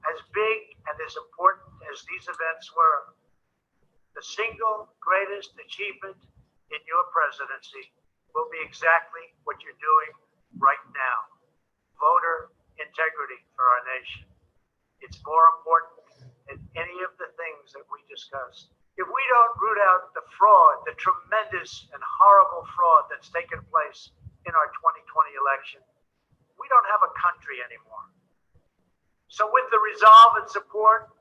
as big and as important as these events were, the single greatest achievement in your presidency will be exactly what you're doing right now. Voter integrity for our nation. It's more important than any of the things that we discussed. If we don't root out the fraud, the tremendous and horrible fraud that's taken place in our 2020 election, we don't have a country anymore. So with the resolve and support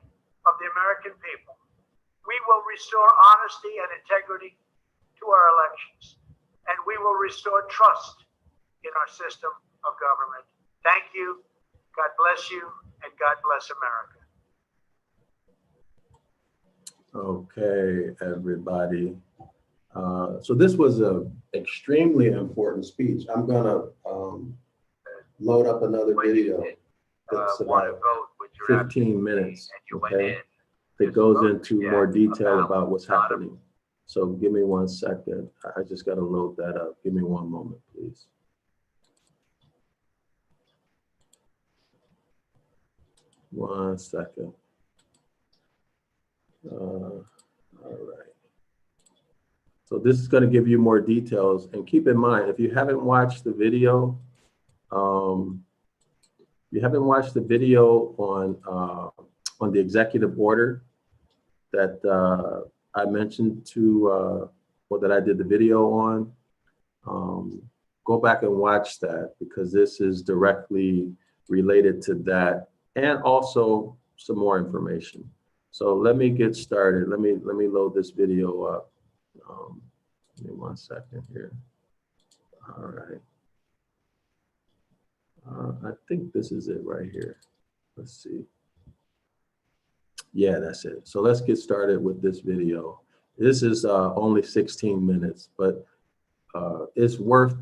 of the American people, we will restore honesty and integrity to our elections. And we will restore trust in our system of government. Thank you. God bless you, and God bless America.
Okay, everybody. So this was an extremely important speech. I'm gonna load up another video. It's about 15 minutes, okay? It goes into more detail about what's happening. So give me 1 second. I just gotta load that up. Give me 1 moment, please. One second. All right. So this is going to give you more details, and keep in mind, if you haven't watched the video, on the executive order that I mentioned to, or that I did the video on, go back and watch that, because this is directly related to that, and also some more information. So let me get started. Let me load this video up. Give me 1 second here. All right. I think this is it right here. Let's see. Yeah, that's it. So let's get started with this video. This is only 16 minutes, but it's worth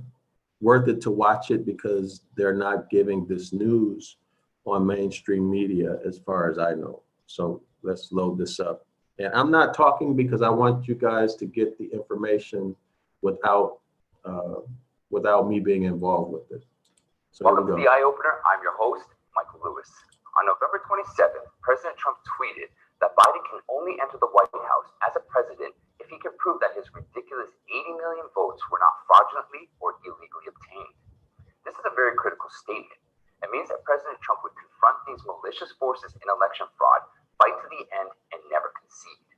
it to watch it, because they're not giving this news on mainstream media as far as I know. So let's load this up. And I'm not talking because I want you guys to get the information without me being involved with it. So
welcome to the Eye Opener. I'm your host, Michael Lewis. On November 27th, President Trump tweeted that Biden can only enter the White House as a president if he can prove that his ridiculous 80 million votes were not fraudulently or illegally obtained. This is a very critical statement. It means that President Trump would confront these malicious forces in election fraud, fight to the end, and never concede.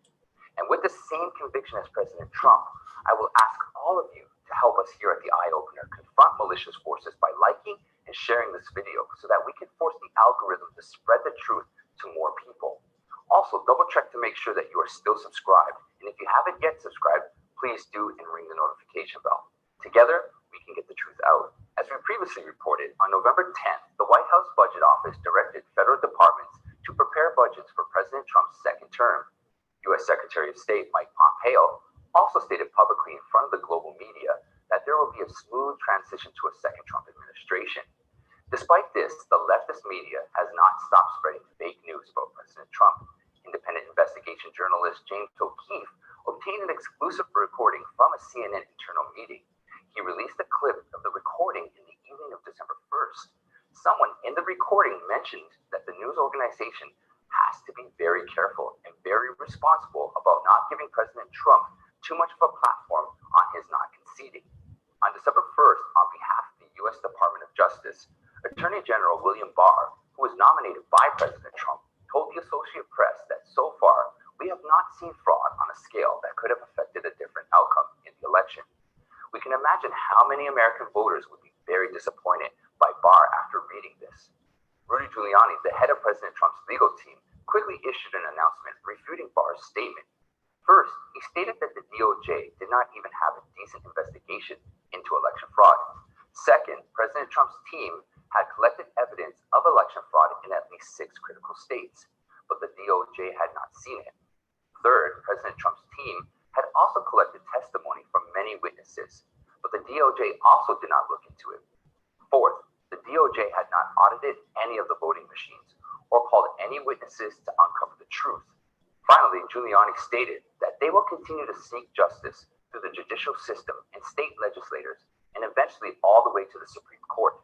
And with the same conviction as President Trump, I will ask all of you to help us here at the Eye Opener confront malicious forces by liking and sharing this video, so that we can force the algorithm to spread the truth to more people. Also, double check to make sure that you are still subscribed. And if you haven't yet subscribed, please do and ring the notification bell. Together, we can get the truth out. As we previously reported, on November 10th, the White House Budget Office directed federal departments to prepare budgets for President Trump's second term. U.S. Secretary of State Mike Pompeo also stated publicly in front of the global media that there will be a smooth transition to a second Trump administration. Despite this, the leftist media has not stopped spreading fake news about President Trump. Independent investigation journalist James O'Keefe obtained an exclusive recording from a CNN internal meeting. He released a clip of the recording in the evening of December 1st. Someone in the recording mentioned that the news organization has to be very careful and very responsible about not giving President Trump too much of a platform on his not conceding. On December 1st, on behalf of the U.S. Department of Justice, Attorney General William Barr, who was nominated by President Trump, told the Associated Press that so far, we have not seen fraud on a scale that could have affected a different outcome in the election. We can imagine how many American voters would be very disappointed by Barr after reading this. Rudy Giuliani, the head of President Trump's legal team, quickly issued an announcement refuting Barr's statement. First, he stated that the DOJ did not even have a decent investigation into election fraud. Second, President Trump's team had collected evidence of election fraud in at least 6 critical states, but the DOJ had not seen it. Third, President Trump's team had also collected testimony from many witnesses, but the DOJ also did not look into it. Fourth, the DOJ had not audited any of the voting machines or called any witnesses to uncover the truth. Finally, Giuliani stated that they will continue to seek justice through the judicial system and state legislators, and eventually all the way to the Supreme Court.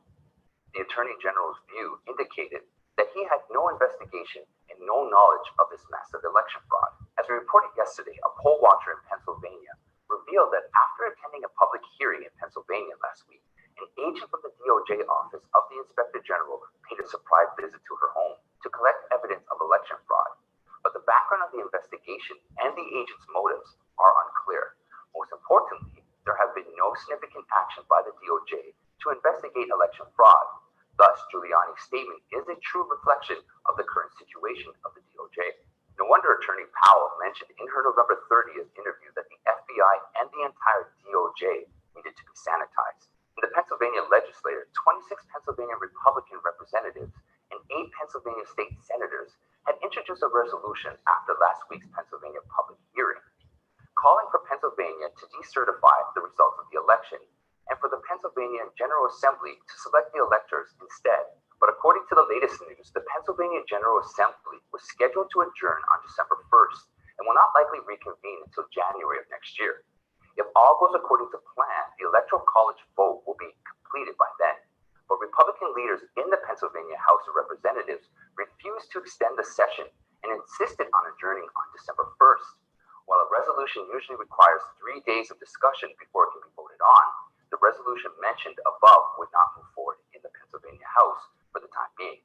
The Attorney General's view indicated that he had no investigation and no knowledge of this massive election fraud. As we reported yesterday, a poll watcher in Pennsylvania revealed that after attending a public hearing in Pennsylvania last week, an agent from the DOJ office of the Inspector General paid a surprise visit to her home to collect evidence of election fraud. But the background of the investigation and the agent's motives are unclear. Most importantly, there have been no significant action by the DOJ to investigate election fraud. Thus, Giuliani's statement is a true reflection of the current situation of the DOJ. No wonder Attorney Powell mentioned in her November 30th interview that the FBI and the entire DOJ needed needed to be sanitized. In the Pennsylvania legislature, 26 Pennsylvania Republican representatives and 8 Pennsylvania state senators had introduced a resolution after last week's Pennsylvania public hearing, calling for Pennsylvania to decertify the results of the election and for the Pennsylvania General Assembly to select the electors instead. But according to the latest news, the Pennsylvania General Assembly was scheduled to adjourn on December 1st and will not likely reconvene until January of next year. If all goes according to plan, the Electoral College vote will be completed by then. But Republican leaders in the Pennsylvania House of Representatives refused to extend the session and insisted on adjourning on December 1st. While a resolution usually requires 3 days of discussion before it can be voted on, the resolution mentioned above would not move forward in the Pennsylvania House for the time being.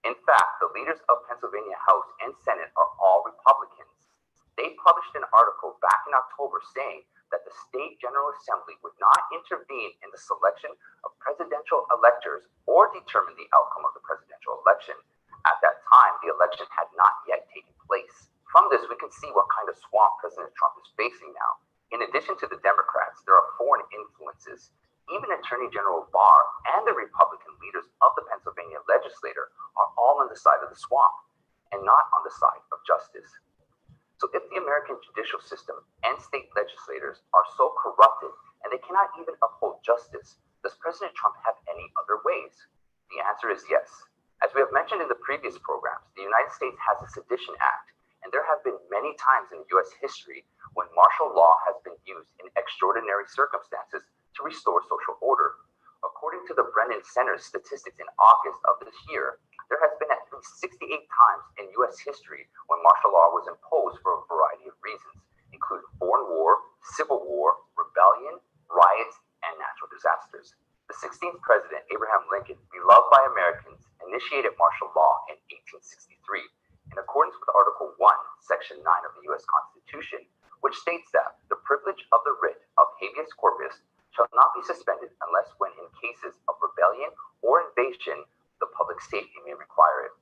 In fact, the leaders of Pennsylvania House and Senate are all Republicans. They published an article back in October saying that the state General Assembly would not intervene in the selection of presidential electors or determine the outcome of the presidential election. At that time, the election had not yet taken place. From this, we can see what kind of swamp President Trump is facing now. In addition to the Democrats, there are foreign influences. Even Attorney General Barr and the Republican leaders of the Pennsylvania legislature are all on the side of the swamp and not on the side of justice. So if the American judicial system and state legislators are so corrupted and they cannot even uphold justice, does President Trump have any other ways? The answer is yes. As we have mentioned in the previous programs, the United States has a Sedition Act, and there have been many times in U.S. history when martial law has been used in extraordinary circumstances to restore social order. According to the Brennan Center's statistics in August of this year, there has been at least 68 times in U.S. history when martial law was imposed for a variety of reasons, including foreign war, civil war, rebellion, riots, and natural disasters. The 16th president, Abraham Lincoln, beloved by Americans, initiated martial law in 1863 in accordance with Article 1, Section 9 of the U.S. Constitution, which states that the privilege of the writ of habeas corpus shall not be suspended unless when in cases of rebellion or invasion the public safety may require it.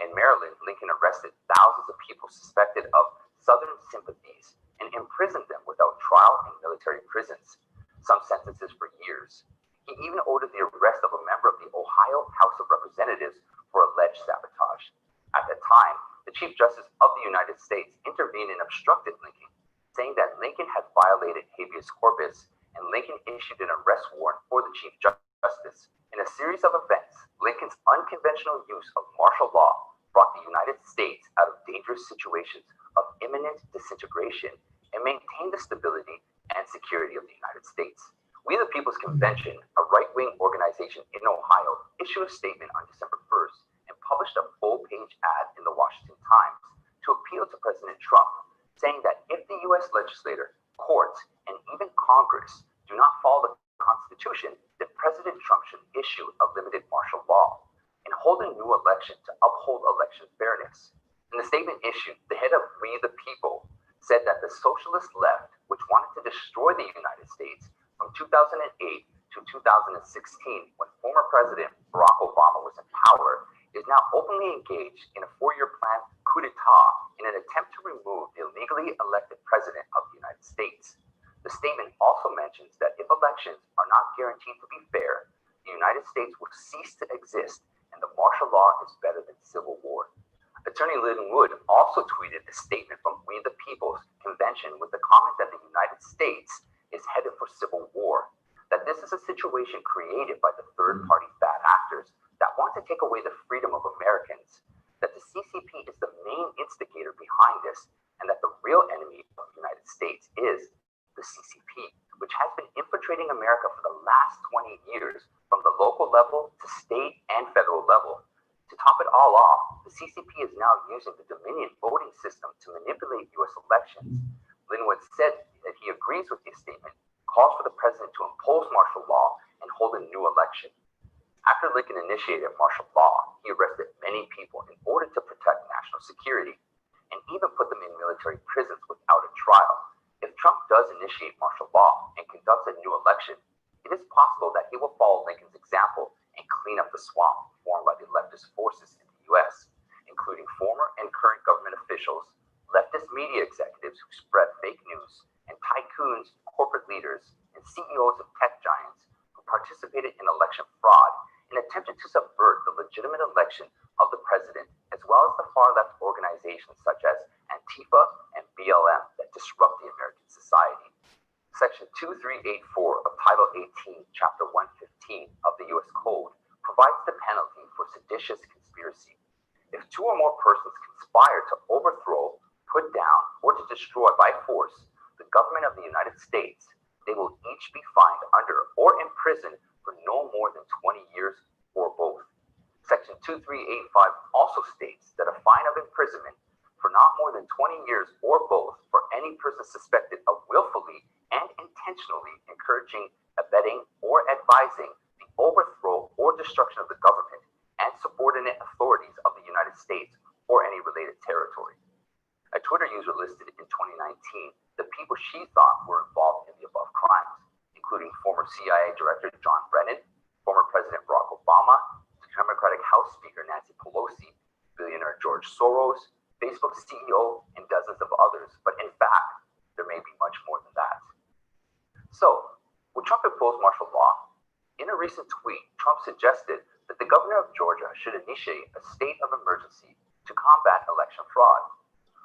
In Maryland, Lincoln arrested thousands of people suspected of Southern sympathies and imprisoned them without trial in military prisons, some sentences for years. He even ordered the arrest of a member of the Ohio House of Representatives for alleged sabotage. At that time, the Chief Justice of the United States intervened and obstructed Lincoln, saying that Lincoln had violated habeas corpus, and Lincoln issued an arrest warrant for the Chief Justice. In a series of events, Lincoln's unconventional use of martial law brought the United States out of dangerous situations of imminent disintegration and maintained the stability and security of the United States. We the People's Convention, a right-wing organization in Ohio, issued a statement on December 1st and published a full-page ad in the Washington Times to appeal to President Trump, saying that if the U.S. legislature, courts, and even Congress do not follow the Constitution, then President Trump should issue a limited martial law and hold a new election to uphold election fairness. In the statement issued, the head of We the People said that the socialist left, which wanted to destroy the United States from 2008 to 2016, when former President Barack Obama was in power, is now openly engaged in a 4-year planned coup d'etat in an attempt to remove the illegally elected president of the United States. The statement also mentions that if elections are not guaranteed to be fair, the United States will cease to exist, and the martial law is better than civil war. Attorney Lynn Wood also tweeted a statement from We the People's Convention with the comment that the United States is headed for civil war, that this is a situation created by the third-party bad actors that want to take away the freedom of Americans, that the CCP is the main instigator behind this, and that the real enemy of the United States is the CCP, which has been infiltrating America for the last 20 years, from the local level to state and federal level. To top it all off, the CCP is now using the Dominion voting system to manipulate U.S. elections. Linwood said that he agrees with this statement, calls for the president to impose martial law and hold a new election. After Lincoln initiated martial law, he arrested many people in order to protect national security and even put them in military prisons without a trial. If Trump does initiate martial law and conducts a new election, it is possible that he will follow Lincoln's example and clean up the swamp formed by the leftist forces in the U.S., including former and current government officials, leftist media executives who spread fake news, and tycoons corporate leaders, and CEOs of tech giants who participated in election fraud and attempted to subvert the legitimate election of the president, as well as the far-left organizations such as Antifa and BLM that disrupt the American society. Section 2384 of Title 18, Chapter 115 of the U.S. Code provides the penalty for seditious conspiracy. If two or more persons conspire to overthrow, put down, or to destroy by force the government of the United States, they will each be fined under or imprisoned for no more than 20 years or both. Section 2385 also states that a fine of imprisonment for not more than 20 years or both for any person suspected of willfully and intentionally encouraging, abetting, or advising the overthrow or destruction of the government and subordinate authorities of the United States or any related territory. A Twitter user listed in 2019 the people she thought were involved in the above crimes, including former CIA Director John Brennan, former President Barack Obama, Democratic House Speaker Nancy Pelosi, billionaire George Soros, Facebook CEO, and dozens of others. But in fact, there may be much more than that. So, would Trump impose martial law? In a recent tweet, Trump suggested that the governor of Georgia should initiate a state of emergency to combat election fraud.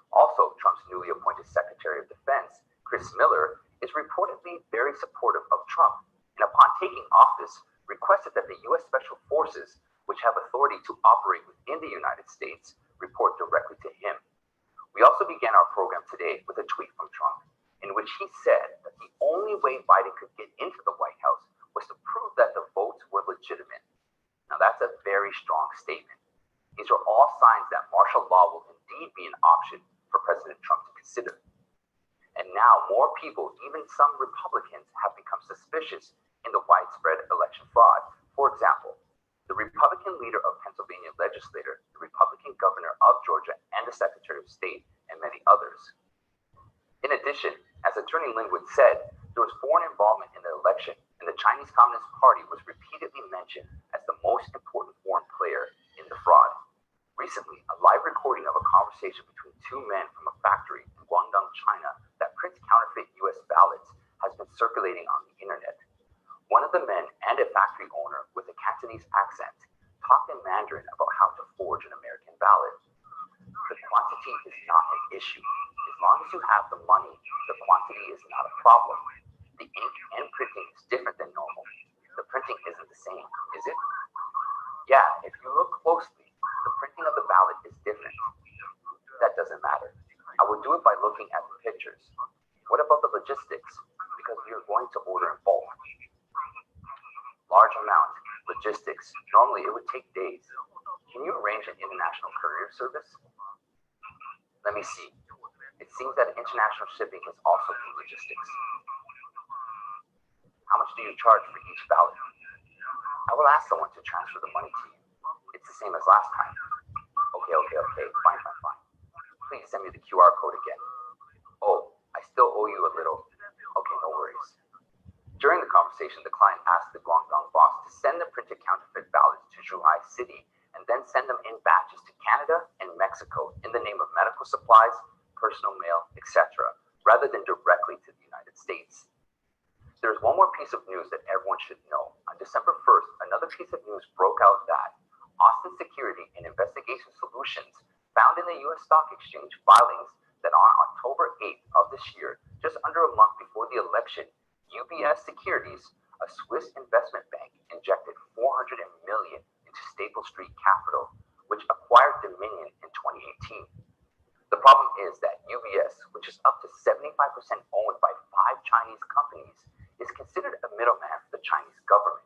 Also, Trump's newly appointed Secretary of Defense, Chris Miller, is reportedly very supportive of Trump, and upon taking office, requested that the U.S. Special Forces, which have authority to operate within the United States, report directly to him. We also began our program today with a tweet from Trump, in which he said that the only way Biden could get into the White House was to prove that the votes were legitimate. Now, that's a very strong statement. These are all signs that martial law will indeed be an option for President Trump to consider. And now more people, even some Republicans, have become suspicious in the widespread election fraud. For example, the Republican leader of Pennsylvania legislature, the Republican governor of Georgia, and the Secretary of State, and many others. In addition, as Attorney Linwood said, there was foreign involvement in the election, and the Chinese Communist Party was repeatedly mentioned as the most important foreign player in the fraud. Recently, a live recording of a conversation between two men from a factory in Guangdong, China, that prints counterfeit U.S. ballots has been circulating on the internet. One of the men and a factory owner with a Cantonese accent talked in Mandarin about how to forge an American ballot. The quantity is not an issue. As long as you have the money, the quantity is not a problem. The ink and printing is different than normal. The printing isn't the same, is it? Yeah, if you look closely, the printing of the ballot is different. That doesn't matter. I would do it by looking at the pictures. What about the logistics? Because we are going to order in bulk. Large amount, logistics. Normally it would take days. Can you arrange an international courier service? Let me see. It seems that international shipping is also through logistics. How much do you charge for each ballot? I will ask someone to transfer the money to you. It's the same as last time. Okay. Fine. Please send me the QR code again. Oh, I still owe you a little. Okay, no worries. During the conversation, the client asked the Guangdong boss to send the printed counterfeit ballots to Zhuhai City and then send them in batches to Canada and Mexico in the name of medical supplies, personal mail, etc., rather than directly to the United States. There's one more piece of news that everyone should know. On December 1st, another piece of news broke out that Austin Security and Investigation Solutions found in the U.S. Stock Exchange filings that on October 8th of this year, just under a month before the election, UBS Securities, a Swiss investment bank, injected $400 million into Staple Street Capital, which acquired Dominion in 2018. The problem is that UBS, which is up to 75% owned by 5 Chinese companies, is considered a middleman for the Chinese government.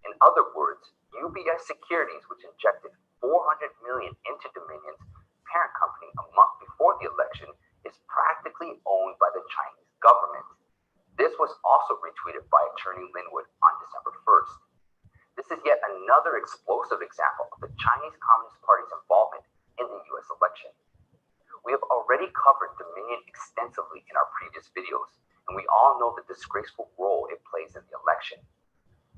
In other words, UBS Securities, which injected $400 million into Dominion's parent company a month before the election, is practically owned by the Chinese government. This was also retweeted by Attorney Linwood on December 1st. This is yet another explosive example of the Chinese Communist Party's involvement in the U.S. election. We have already covered Dominion extensively in our previous videos, and we all know the disgraceful role it plays in the election.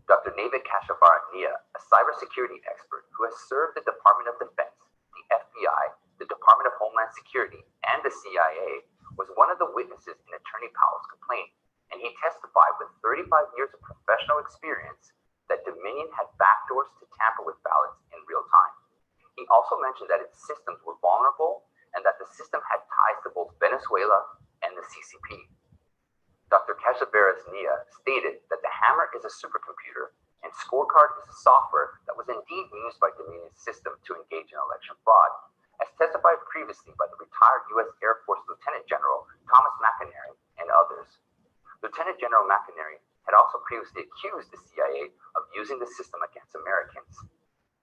Dr. Navid Kashavarania, a cybersecurity expert who has served the Department of Defense, the FBI, the Department of Homeland Security, and the CIA, was one of the witnesses in Attorney Powell's complaint. and he testified with 35 years of professional experience that Dominion had backdoors to tamper with ballots in real time. He also mentioned that its systems were vulnerable and that the system had ties to both Venezuela and the CCP. Dr. Cachaveras-Nia stated that the Hammer is a supercomputer and Scorecard is a software that was indeed used by Dominion's system to engage in election fraud, as testified previously by the retired U.S. Air Force Lieutenant General Thomas McInerney and others. Lieutenant General McInerney had also previously accused the CIA of using the system against Americans.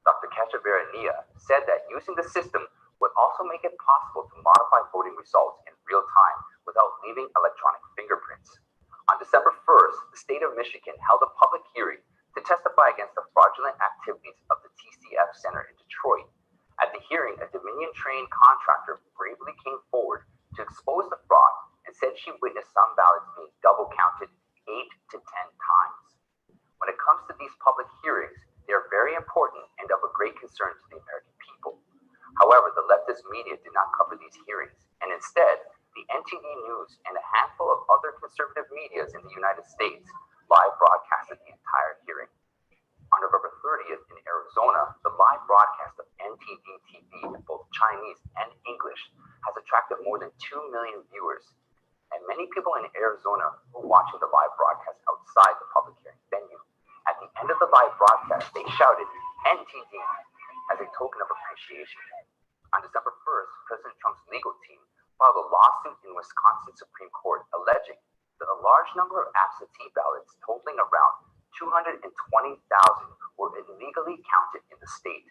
Dr. Cachaveras-Nia said that using the system would also make it possible to modify voting results in real time without leaving electronic fingerprints. On December 1st, the state of Michigan held a public hearing to testify against the fraudulent activities of the TCF Center in Detroit. At the hearing, a Dominion-trained contractor bravely came forward to expose the fraud and said she witnessed some ballots being double counted 8 to 10 times. When it comes to these public hearings, they are very important and of a great concern to the American people. However, the leftist media did not cover these hearings, and instead, the NTD News and a handful of other conservative medias in the United States live broadcasted the entire hearing. On November 30th in Arizona, the live broadcast of NTD TV in both Chinese and English has attracted more than 2 million viewers, and many people in Arizona were watching the live broadcast outside the public hearing venue. At the end of the live broadcast, they shouted NTD as a token of appreciation. On December 1st, President Trump's legal team filed a lawsuit in Wisconsin Supreme Court alleging that a large number of absentee ballots totaling around 220,000 were illegally counted in the state.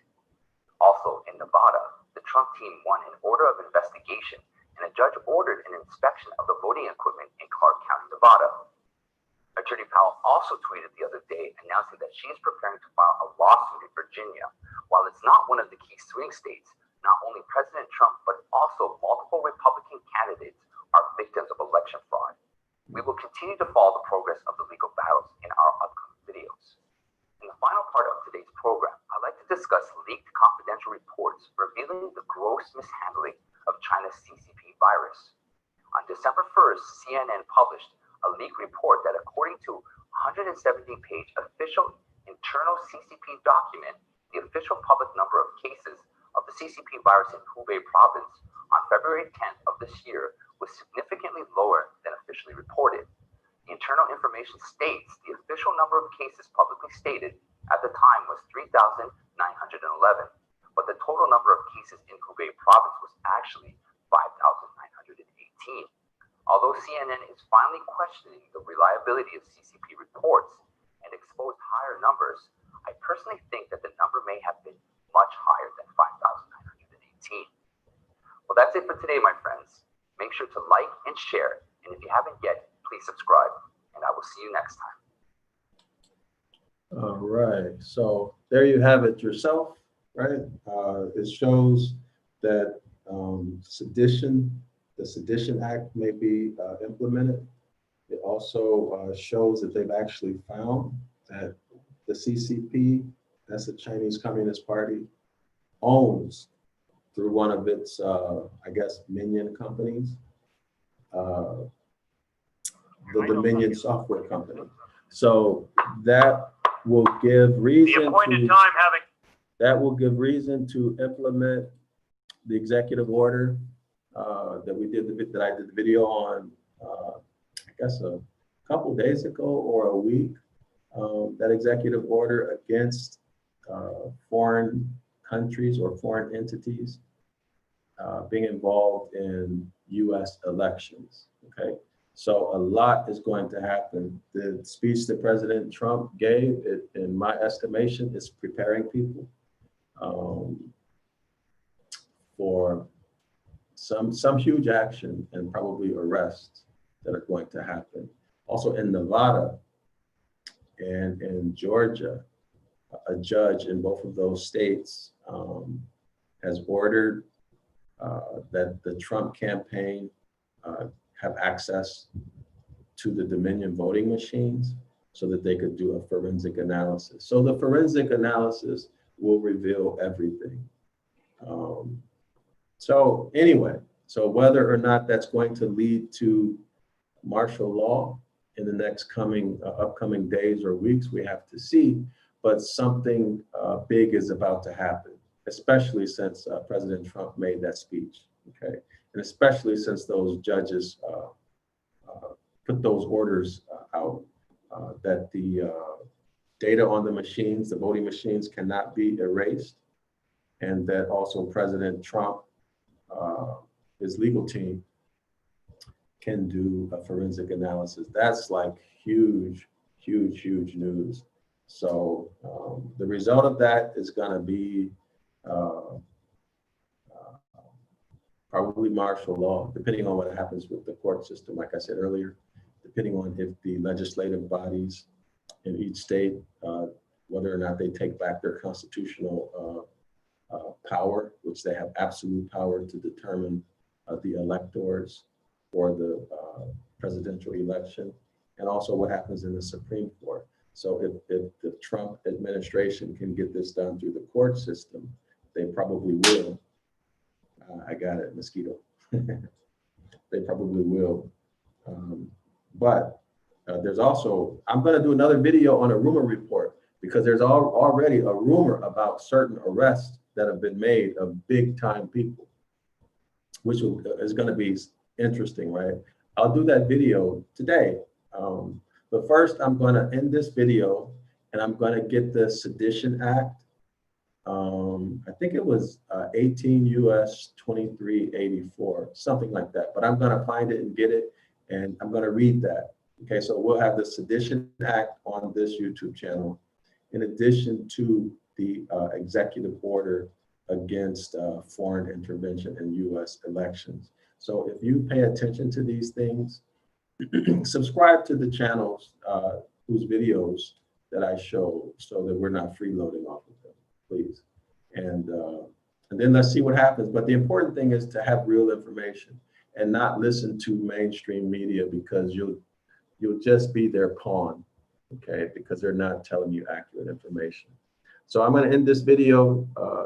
Also in Nevada, the Trump team won an order of investigation and a judge ordered an inspection of the voting equipment in Clark County, Nevada. Attorney Powell also tweeted the other day announcing that she is preparing to file a lawsuit in Virginia. While it's not one of the key swing states, not only President Trump, but also multiple Republican candidates are victims of election fraud. We will continue to follow the progress of the legal battles in our upcoming videos. In the final part of today's program, I'd like to discuss leaked confidential reports revealing the gross mishandling of China's CCP virus. On December 1st, CNN published a leaked report that according to 170-page official internal CCP document, the official public number of cases of the CCP virus in Hubei province on February 10th of this year was significantly lower than officially reported. The internal information states the official number of cases publicly stated at the time was 3,911, but the total number of cases in Hubei province was actually 5,918. Although CNN is finally questioning the reliability of CCP reports and exposed higher numbers, I personally think that the number may have been much higher than 5,918. Well, that's it for today, my friends. Make sure to like and share, and if you haven't yet, please subscribe, and I will see you next time.
All right, so there you have it yourself, right? It shows that the Sedition Act may be implemented. It also shows that they've actually found that the CCP, that's the Chinese Communist Party, owns through one of its, I guess, minion companies, the Dominion software company. So that will give reason to implement the executive order that I did the video on, I guess a couple days ago or a week. That executive order against foreign countries or foreign entities being involved in U.S. elections, okay? So a lot is going to happen. The speech that President Trump gave, in my estimation, is preparing people for some huge action and probably arrests that are going to happen. Also in Nevada and in Georgia, a judge in both of those states has ordered that the Trump campaign have access to the Dominion voting machines so that they could do a forensic analysis. So the forensic analysis will reveal everything. So anyway, so whether or not that's going to lead to martial law, in the next upcoming days or weeks, we have to see, but something big is about to happen, especially since President Trump made that speech, okay? And especially since those judges put those orders out that the data on the machines, the voting machines, cannot be erased, and that also President Trump, his legal team, can do a forensic analysis. That's like huge, huge, huge news. So the result of that is going to be probably martial law, depending on what happens with the court system, like I said earlier, depending on if the legislative bodies in each state, whether or not they take back their constitutional power, which they have absolute power to determine the electors for the presidential election, and also what happens in the Supreme Court. So if the Trump administration can get this done through the court system, they probably will. I got it, mosquito. They probably will. But there's also, I'm going to do another video on a rumor report, because there's already a rumor about certain arrests that have been made of big time people, which is going to be interesting, right? I'll do that video today. But first, I'm going to end this video, and I'm going to get the Sedition Act. I think it was 18 U.S. 2384, something like that. But I'm going to find it and get it, and I'm going to read that. Okay, so we'll have the Sedition Act on this YouTube channel, in addition to the executive order against foreign intervention in U.S. elections. So if you pay attention to these things, subscribe to the channels whose videos that I show, so that we're not freeloading off of them, please. And then let's see what happens. But the important thing is to have real information and not listen to mainstream media, because you'll just be their pawn, okay? Because they're not telling you accurate information. So I'm going to end this video.